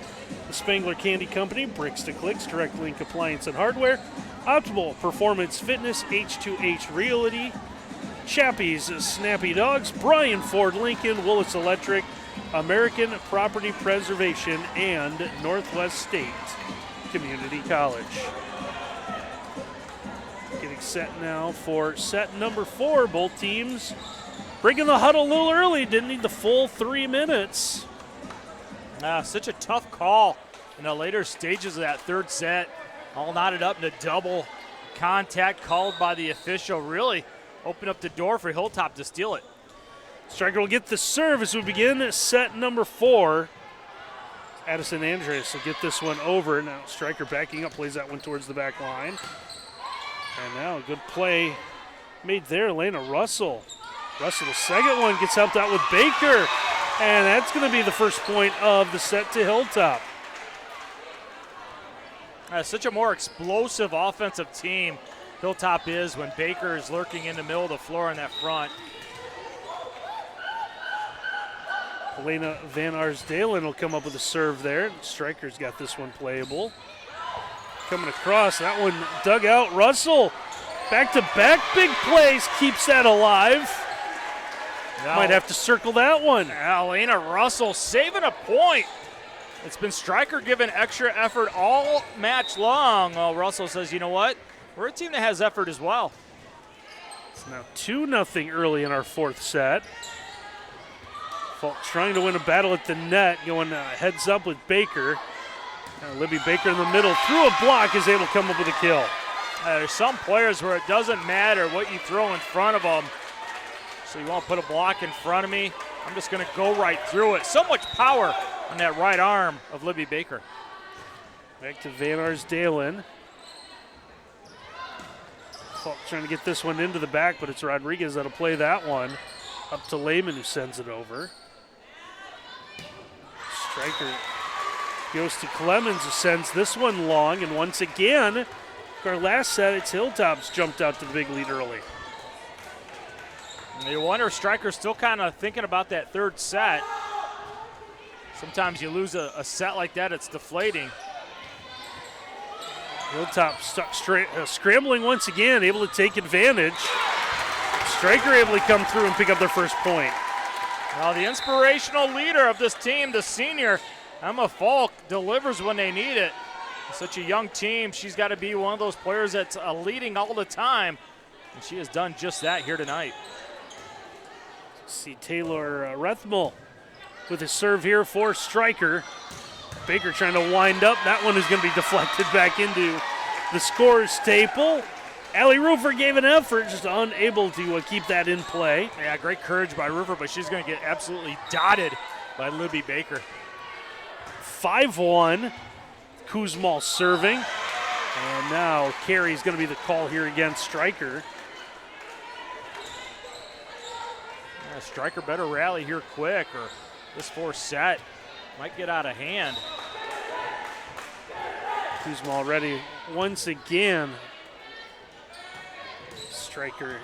the Spangler Candy Company, Bricks to Clicks, Direct Link Appliance and Hardware, Optimal Performance Fitness, H2H Realty, Chappie's Snappy Dogs, Brian Ford Lincoln, Willis Electric, American Property Preservation, and Northwest State Community College. Getting set now for set number 4. Both teams breaking the huddle a little early. Didn't need the full 3 minutes. Such a tough call in the later stages of that third set. All knotted up in a double contact called by the official. Really opened up the door for Hilltop to steal it. Stryker will get the serve as we begin set number 4. Addison Andres will get this one over. Now Stryker backing up, plays that one towards the back line. And now a good play made there, Elena Russell. Russell, the second one, gets helped out with Baker. And that's going to be the first point of the set to Hilltop. Such a more explosive offensive team Hilltop is when Baker is lurking in the middle of the floor in that front. Elena Van Arsdalen will come up with a serve there. Stryker's got this one playable. Coming across, that one dug out. Russell Back-to-back big plays keeps that alive. Now, might have to circle that one. Elena Russell saving a point. It's been Stryker giving extra effort all match long. Well, Russell says, you know what? We're a team that has effort as well. It's now 2-0 early in our fourth set. Falk trying to win a battle at the net, going heads up with Baker. Libby Baker in the middle, through a block, is able to come up with a kill. There's some players where it doesn't matter what you throw in front of them. So you want to put a block in front of me, I'm just going to go right through it. So much power on that right arm of Libby Baker. Back to Van Arsdalen. Falk trying to get this one into the back, but it's Rodriguez that'll play that one. Up to Lehman, who sends it over. Stryker goes to Clemens, who sends this one long, and once again, our last set, it's Hilltop's jumped out to the big lead early. And you wonder if Stryker's still kind of thinking about that third set. Sometimes you lose a set like that, it's deflating. Hilltop scrambling once again, able to take advantage. Stryker able to come through and pick up their first point. Now the inspirational leader of this team, the senior, Emma Falk, delivers when they need it. Such a young team, she's got to be one of those players that's leading all the time, and she has done just that here tonight. See Taylor Rethmel with his serve here for Stryker. Baker trying to wind up. That one is going to be deflected back into the scorer's table. Allie Rufer gave an effort, just unable to keep that in play. Yeah, great courage by Rufer, but she's going to get absolutely dotted by Libby Baker. 5-1. Kuzmal serving. And now Carey's going to be the call here against Stryker. Yeah, Stryker better rally here quick, or this fourth set might get out of hand. Kuzmal ready once again. Stryker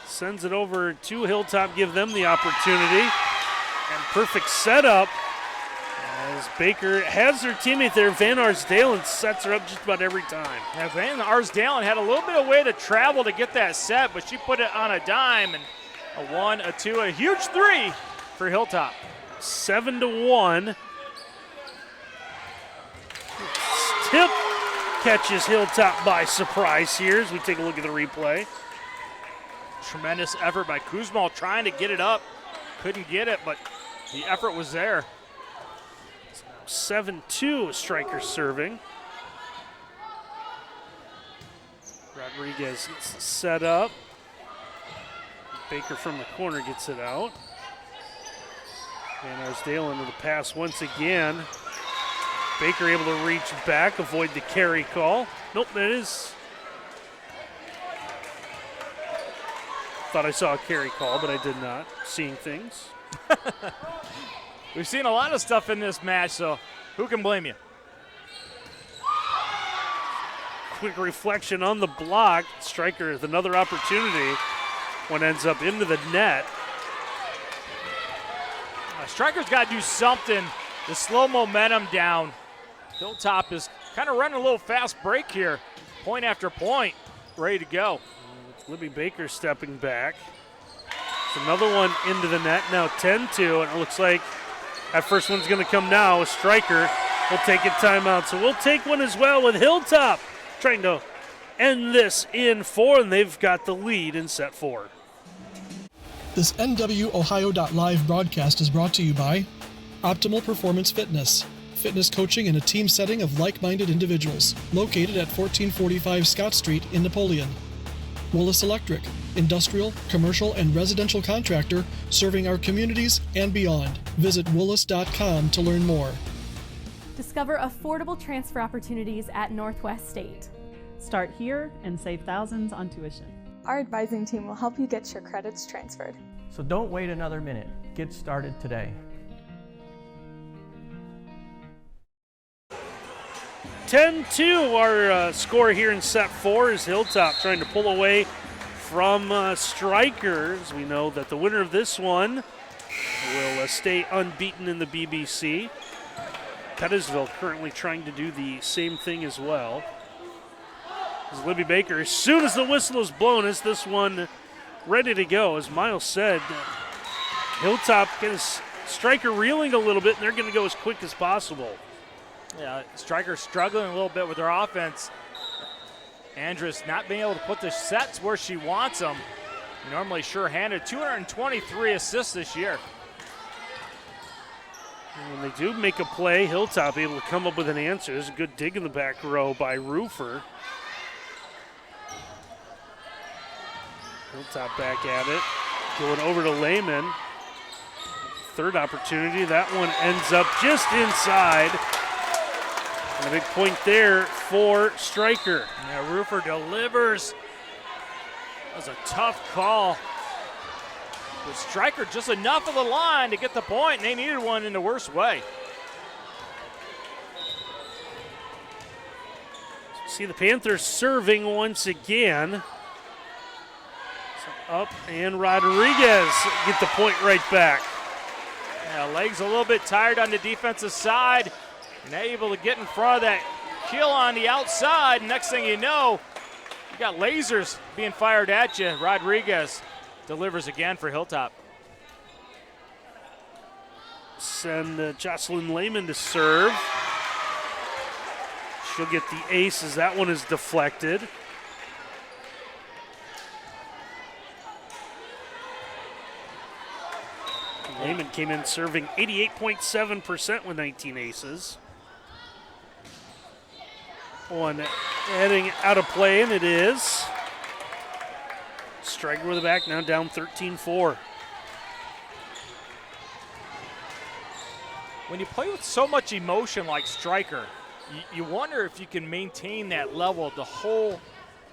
sends it over to Hilltop, give them the opportunity. And perfect setup as Baker has her teammate there, Van Arsdalen, sets her up just about every time. Yeah, Van Arsdalen had a little bit of way to travel to get that set, but she put it on a dime, and a 1, a 2, a huge 3 for Hilltop. 7-1. Tip catches Hilltop by surprise here as we take a look at the replay. Tremendous effort by Kuzmal trying to get it up. Couldn't get it, but the effort was there. 7-2, Stryker serving. Rodriguez gets set up. Baker from the corner gets it out. Van Arsdalen to the pass once again. Baker able to reach back, avoid the carry call. Nope, that is. Thought I saw a carry call, but I did not. Seeing things. We've seen a lot of stuff in this match, so who can blame you? Quick reflection on the block. Stryker with another opportunity. One ends up into the net. Stryker's got to do something to slow momentum down. Hilltop is kind of running a little fast break here. Point after point, ready to go. Libby Baker stepping back. It's another one into the net, now 10-2, and it looks like that first one's going to come now. Stryker will take a timeout, so we'll take one as well with Hilltop trying to end this in 4, and they've got the lead in set 4. This NWOhio.live broadcast is brought to you by Optimal Performance Fitness, fitness coaching in a team setting of like-minded individuals, located at 1445 Scott Street in Napoleon. Willis Electric, industrial, commercial, and residential contractor serving our communities and beyond. Visit willis.com to learn more. Discover affordable transfer opportunities at Northwest State. Start here and save thousands on tuition. Our advising team will help you get your credits transferred. So don't wait another minute. Get started today. 10-2, our score here in set 4 is Hilltop trying to pull away from Stryker. As we know that the winner of this one will stay unbeaten in the BBC. Pettisville currently trying to do the same thing as well. As Libby Baker, as soon as the whistle is blown, is this one ready to go? As Miles said, Hilltop getting Stryker reeling a little bit, and they're going to go as quick as possible. Yeah, Stryker struggling a little bit with their offense. Andrus not being able to put the sets where she wants them. Normally sure-handed, 223 assists this year. And when they do make a play, Hilltop able to come up with an answer. There's a good dig in the back row by Roofer. Hilltop back at it. Going over to Lehman. Third opportunity. That one ends up just inside. And a big point there for Stryker. Yeah, Roofer delivers. That was a tough call. But Stryker just enough of the line to get the point, and they needed one in the worst way. See the Panthers serving once again. So up, and Rodriguez get the point right back. Yeah, legs a little bit tired on the defensive side, and they're able to get in front of that kill on the outside. Next thing you know, you got lasers being fired at you. Rodriguez delivers again for Hilltop. Send Jocelyn Lehman to serve. She'll get the ace as that one is deflected. Lehman came in serving 88.7% with 19 aces. One heading out of play, and it is. Stryker with the back, now down 13-4. When you play with so much emotion like Stryker, you wonder if you can maintain that level the whole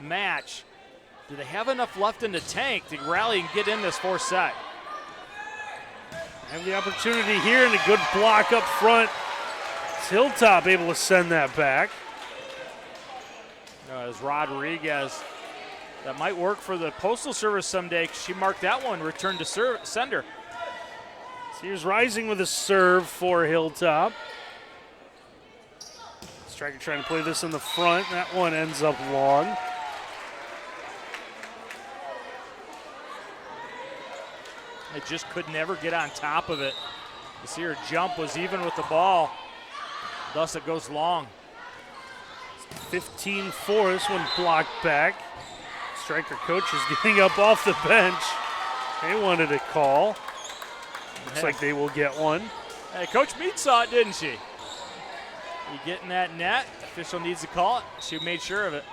match. Do they have enough left in the tank to rally and get in this fourth set? Have the opportunity here, and a good block up front. It's Hilltop able to send that back. As Rodriguez, that might work for the Postal Service someday. She marked that one, return to sender. So here's Rising with a serve for Hilltop. Stryker trying to play this in the front. That one ends up long. They just could never get on top of it. You see her jump was even with the ball. Thus it goes long. 15-4, this one blocked back. Stryker coach is getting up off the bench. They wanted a call. Looks like they will get one. Hey, Coach Mead saw it, didn't she? You get in that net, official needs to call it. She made sure of it.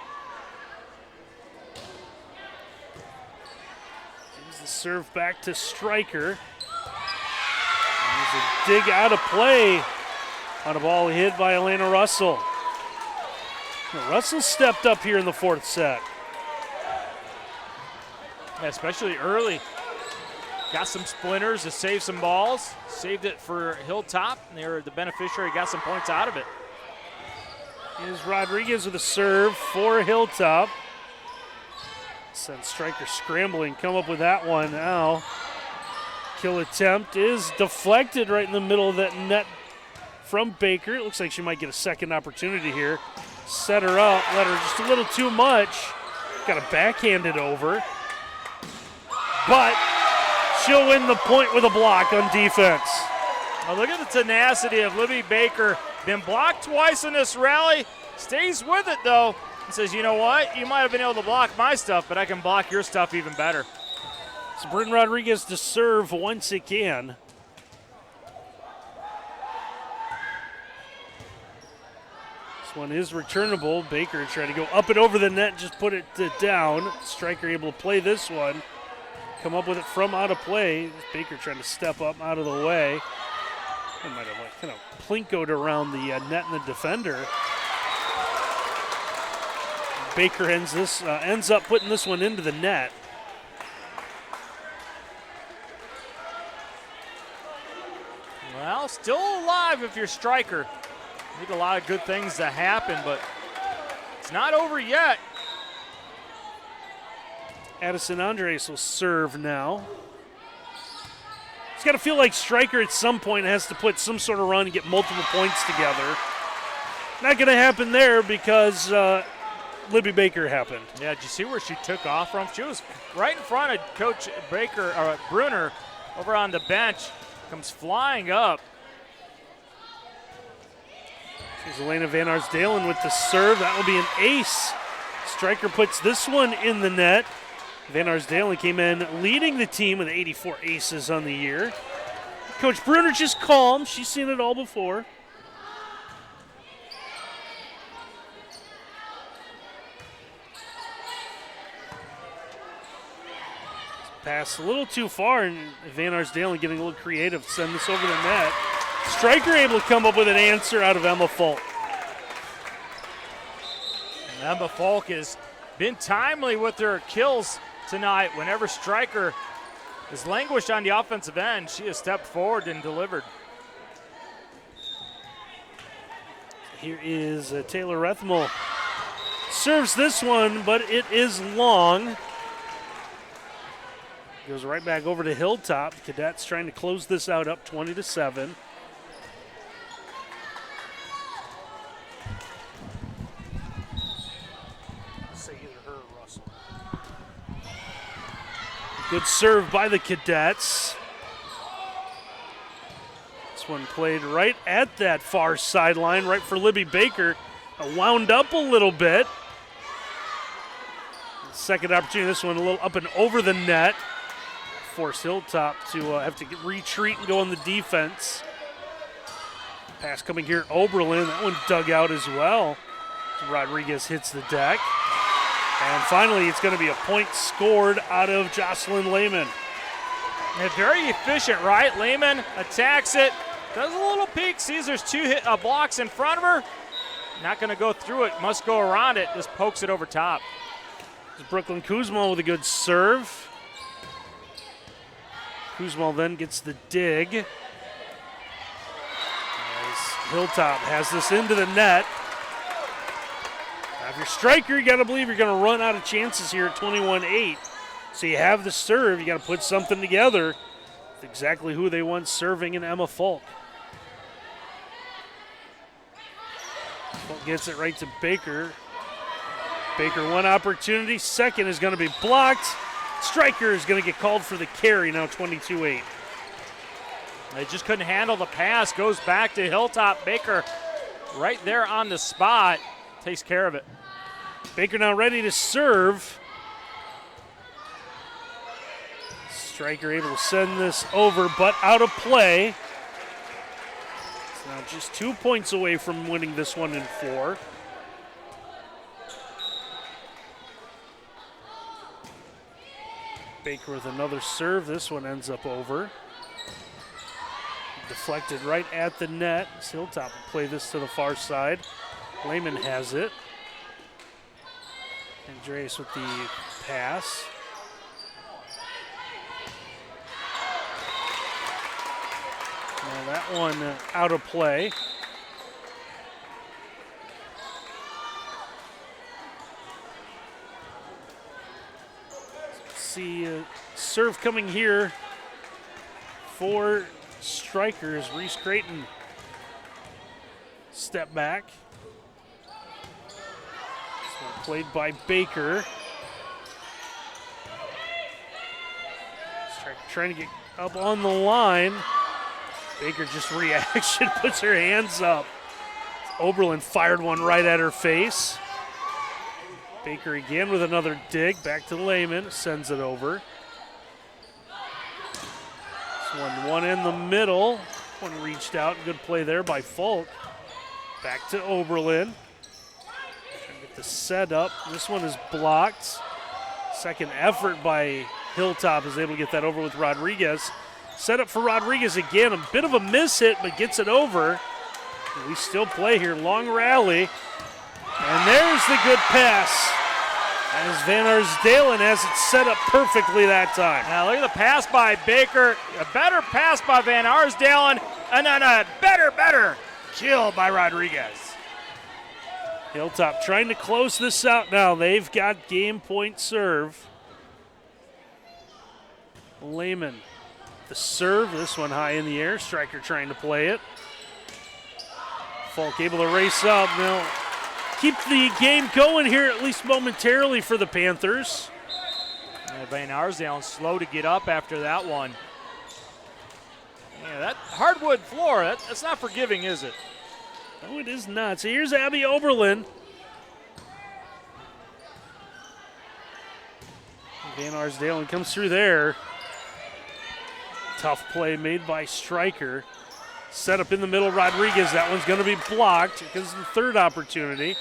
Here's the serve back to Stryker. There's a dig out of play on a ball hit by Elena Russell. Russell stepped up here in the fourth set. Yeah, especially early. Got some splinters to save some balls. Saved it for Hilltop. And they're the beneficiary, got some points out of it. Here's Rodriguez with a serve for Hilltop. Send Stryker scrambling, come up with that one now. Kill attempt is deflected right in the middle of that net from Baker. It looks like she might get a second opportunity here. Set her up, let her just a little too much. Got to backhand it over. But she'll win the point with a block on defense. Now look at the tenacity of Libby Baker. Been blocked twice in this rally. Stays with it though. And says, you know what? You might have been able to block my stuff, but I can block your stuff even better. So Britton Rodriguez to serve once again. This one is returnable. Baker trying to go up and over the net, just put it down. Stryker able to play this one. Come up with it from out of play. Baker trying to step up out of the way. It might have kind of plinkoed around the net and the defender. Baker ends up putting this one into the net. Well, still alive if you're Stryker. Need a lot of good things to happen, but it's not over yet. Addison Andres will serve now. It's got to feel like Stryker at some point has to put some sort of run and get multiple points together. Not going to happen there because Libby Baker happened. Yeah, did you see where she took off from? She was right in front of Coach Baker, or Bruner, over on the bench. Comes flying up. Here's Elena Van Arsdalen with the serve. That will be an ace. Stryker puts this one in the net. Van Arsdalen came in leading the team with 84 aces on the year. Coach Bruner just calm. She's seen it all before. Pass a little too far, and Van Arsdalen getting a little creative. Send this over the net. Stryker able to come up with an answer out of Emma Falk. And Emma Falk has been timely with her kills tonight. Whenever Stryker has languished on the offensive end, she has stepped forward and delivered. Here is Taylor Rethmel. Serves this one, but it is long. Goes right back over to Hilltop. Cadets trying to close this out up 20-7. Good serve by the Cadets. This one played right at that far sideline, right for Libby Baker. Wound up a little bit. Second opportunity, this one a little up and over the net. Force Hilltop to have to retreat and go on the defense. Pass coming here, Oberlin. That one dug out as well. Rodriguez hits the deck. And finally, it's going to be a point scored out of Jocelyn Lehman. And very efficient, right? Lehman attacks it, does a little peek, sees there's two blocks in front of her. Not going to go through it, must go around it, just pokes it over top. This is Brooklyn Kuzma with a good serve. Kuzma then gets the dig. As Hilltop has this into the net. Now if you're Stryker, you got to believe you're going to run out of chances here at 21-8. So you have the serve, you got to put something together with exactly who they want serving in Emma Falk. Falk gets it right to Baker. Baker one opportunity, second is going to be blocked. Stryker is going to get called for the carry, now 22-8. They just couldn't handle the pass, goes back to Hilltop. Baker right there on the spot, takes care of it. Baker now ready to serve. Stryker able to send this over, but out of play. It's now just 2 points away from winning this one in 4. Baker with another serve. This one ends up over. Deflected right at the net. Hilltop will play this to the far side. Lehman has it. Andreas with the pass. Now that one out of play. See serve coming here for Strikers. Reese Creighton step back. This one played by Baker. Stryker trying to get up on the line. Baker just reaction, puts her hands up. Oberlin fired one right at her face. Baker again with another dig, back to Lehman, sends it over. This one in the middle. One reached out, good play there by Falk. Back to Oberlin. Trying to get the set up. This one is blocked. Second effort by Hilltop is able to get that over with Rodriguez. Set up for Rodriguez again, a bit of a miss hit, but gets it over. We still play here, long rally. And there's the good pass. As Van Arsdalen has it set up perfectly that time. Now look at the pass by Baker. A better pass by Van Arsdalen. And then a better kill by Rodriguez. Hilltop trying to close this out now. They've got game point serve. Lehman, the serve. This one high in the air. Stryker trying to play it. Falk able to race up. Now keep the game going here, at least momentarily, for the Panthers. Van Arsdale slow to get up after that one. Yeah, that hardwood floor, that's not forgiving, is it? No, it is not. So here's Abby Oberlin. Van Arsdale comes through there. Tough play made by Stryker. Set up in the middle, Rodriguez. That one's going to be blocked because it's the third opportunity.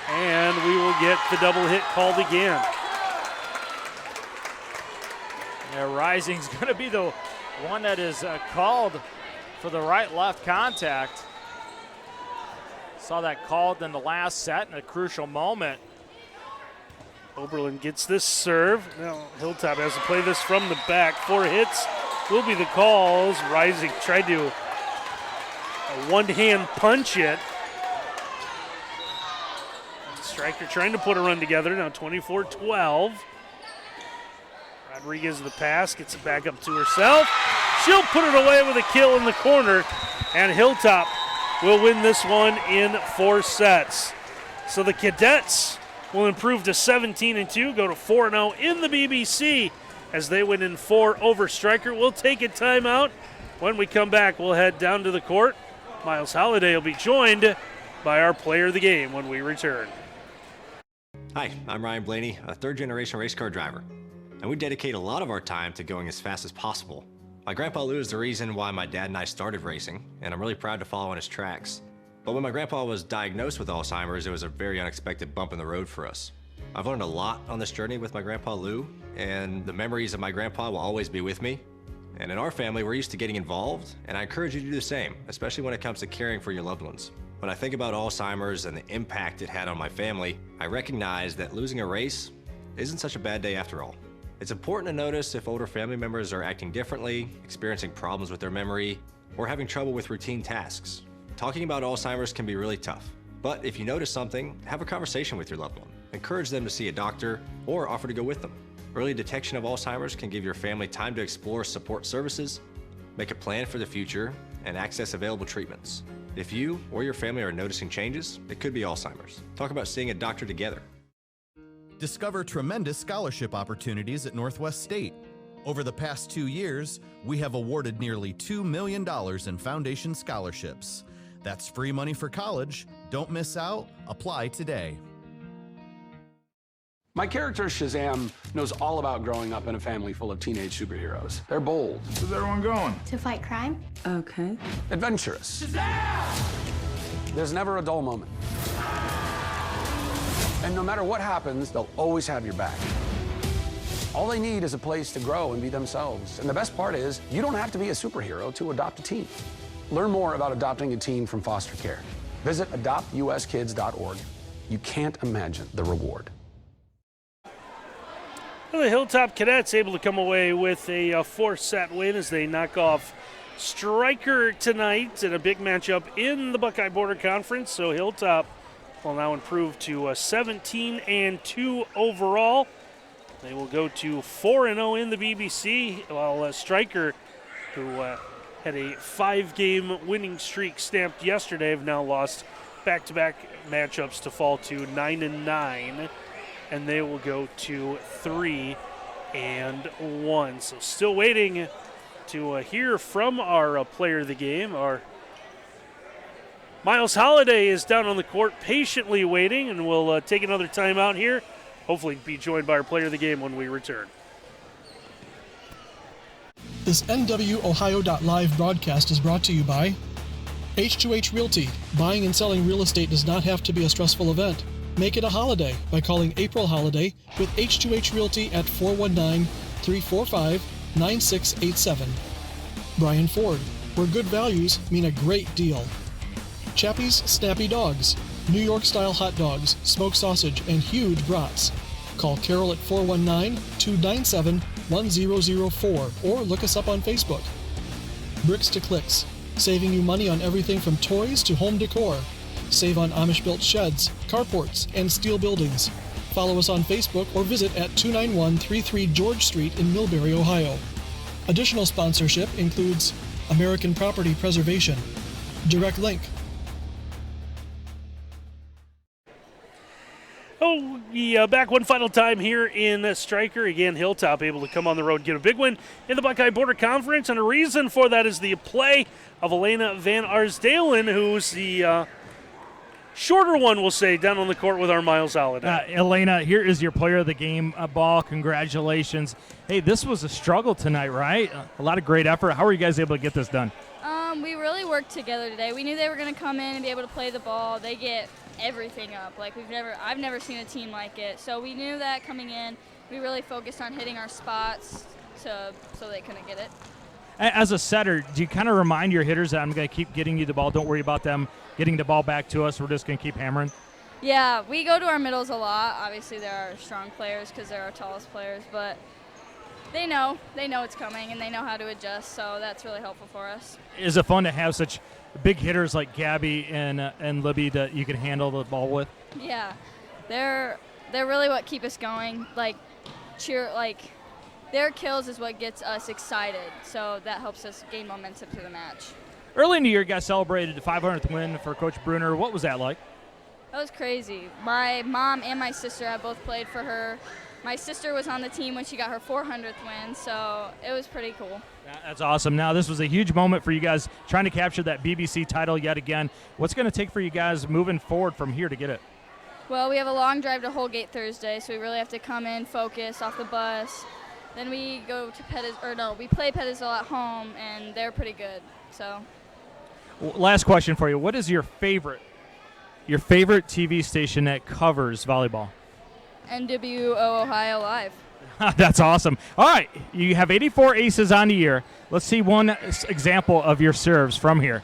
And we will get the double hit called again. Yeah, Rising's going to be the one that is called for the right-left contact. Saw that called in the last set in a crucial moment. Oberlin gets this serve. Now Hilltop has to play this from the back. 4 hits will be the calls. Rising tried to one-hand punch it. Stryker trying to put a run together. Now 24-12. Rodriguez the pass, gets it back up to herself. She'll put it away with a kill in the corner, and Hilltop will win this one in 4 sets. So the Cadets will improve to 17-2, go to 4-0 in the BBC as they win in 4 over Stryker. We'll take a timeout. When we come back, we'll head down to the court. Miles Holliday will be joined by our player of the game when we return. Hi, I'm Ryan Blaney, a third-generation race car driver, and we dedicate a lot of our time to going as fast as possible. My grandpa Lou is the reason why my dad and I started racing, and I'm really proud to follow in his tracks. But when my grandpa was diagnosed with Alzheimer's, it was a very unexpected bump in the road for us. I've learned a lot on this journey with my grandpa Lou, and the memories of my grandpa will always be with me. And in our family, we're used to getting involved, and I encourage you to do the same, especially when it comes to caring for your loved ones. When I think about Alzheimer's and the impact it had on my family, I recognize that losing a race isn't such a bad day after all. It's important to notice if older family members are acting differently, experiencing problems with their memory, or having trouble with routine tasks. Talking about Alzheimer's can be really tough, but if you notice something, have a conversation with your loved one. Encourage them to see a doctor or offer to go with them. Early detection of Alzheimer's can give your family time to explore support services, make a plan for the future, and access available treatments. If you or your family are noticing changes, it could be Alzheimer's. Talk about seeing a doctor together. Discover tremendous scholarship opportunities at Northwest State. Over the past 2 years, we have awarded nearly $2 million in foundation scholarships. That's free money for college. Don't miss out. Apply today. My character, Shazam, knows all about growing up in a family full of teenage superheroes. They're bold. Where's everyone going? To fight crime? Okay. Adventurous. Shazam! There's never a dull moment. And no matter what happens, they'll always have your back. All they need is a place to grow and be themselves. And the best part is, you don't have to be a superhero to adopt a teen. Learn more about adopting a teen from foster care. Visit adoptuskids.org. You can't imagine the reward. Well, the Hilltop Cadets able to come away with a 4-set win as they knock off Stryker tonight in a big matchup in the Buckeye Border Conference. So Hilltop will now improve to 17-2 overall. They will go to 4-0 in the BBC, while Stryker, who had a 5-game winning streak stamped yesterday, have now lost back-to-back matchups to fall to 9-9. And they will go to 3-1. So still waiting to hear from our player of the game. Our Miles Holliday is down on the court patiently waiting, and we'll take another timeout here. Hopefully be joined by our player of the game when we return. This NWOhio.live broadcast is brought to you by H2H Realty. Buying and selling real estate does not have to be a stressful event. Make it a holiday by calling April Holiday with H2H Realty at 419-345-9687. Brian Ford, where good values mean a great deal. Chappie's Snappy Dogs, New York-style hot dogs, smoked sausage, and huge brats. Call Carol at 419-297-1004 or look us up on Facebook. Bricks to Clicks, saving you money on everything from toys to home decor. Save on Amish-built sheds, carports, and steel buildings. Follow us on Facebook or visit at 29133 George Street in Millbury, Ohio. Additional sponsorship includes American Property Preservation, Direct Link. So, back one final time here in Stryker. Again, Hilltop able to come on the road and get a big win in the Buckeye Border Conference. And the reason for that is the play of Elena Van Arsdalen, who's the shorter one, we'll say, down on the court with our Miles Holiday. Elena, here is your player of the game ball. Congratulations. Hey, this was a struggle tonight, right? A lot of great effort. How are you guys able to get this done? We really worked together today. We knew they were going to come in and be able to play the ball. They get everything up. Like I've never seen a team like it. So we knew that coming in. We really focused on hitting our spots so they couldn't get it. As a setter, do you kind of remind your hitters that I'm going to keep getting you the ball? Don't worry about them getting the ball back to us. We're just going to keep hammering? Yeah, we go to our middles a lot. Obviously, they're our strong players because they're our tallest players, but they know it's coming and they know how to adjust, so that's really helpful for us. Is it fun to have such big hitters like Gabby and Libby that you can handle the ball with? Yeah, they're really what keep us going. Their kills is what gets us excited, so that helps us gain momentum through the match. Early in the year, you guys celebrated the 500th win for Coach Bruner. What was that like? That was crazy. My mom and my sister have both played for her. My sister was on the team when she got her 400th win, so it was pretty cool. That's awesome. Now, this was a huge moment for you guys trying to capture that BBC title yet again. What's going to take for you guys moving forward from here to get it? Well, we have a long drive to Holgate Thursday, so we really have to come in, focus off the bus. Then we go to we play Pettisville at home, and they're pretty good. So. Last question for you. What is your favorite TV station that covers volleyball? NWO Ohio Live. That's awesome. All right, you have 84 aces on the year. Let's see one example of your serves from here.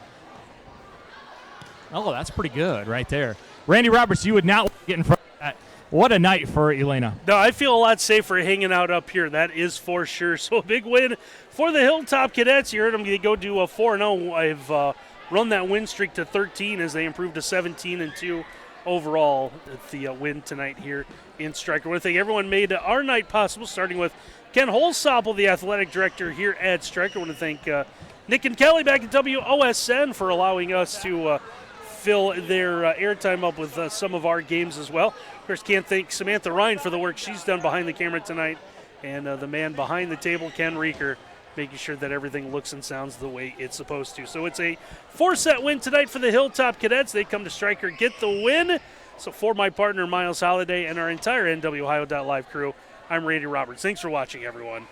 Oh, that's pretty good right there. Randy Roberts, you would not get in front of that. What a night for Elena. No, I feel a lot safer hanging out up here. That is for sure. So a big win for the Hilltop Cadets. You heard them go do a 4-0. I've run that win streak to 13 as they improved to 17-2 overall at the win tonight here in Stryker. I want to thank everyone made our night possible, starting with Ken Holsopple, the athletic director here at Stryker. I want to thank Nick and Kelly back at WOSN for allowing us to fill their airtime up with some of our games as well. Of course, can't thank Samantha Ryan for the work she's done behind the camera tonight, and the man behind the table, Ken Reeker, making sure that everything looks and sounds the way it's supposed to. So it's a 4-set win tonight for the Hilltop Cadets. They come to Stryker, get the win. So for my partner, Miles Holiday, and our entire NWOhio.live crew, I'm Randy Roberts. Thanks for watching, everyone.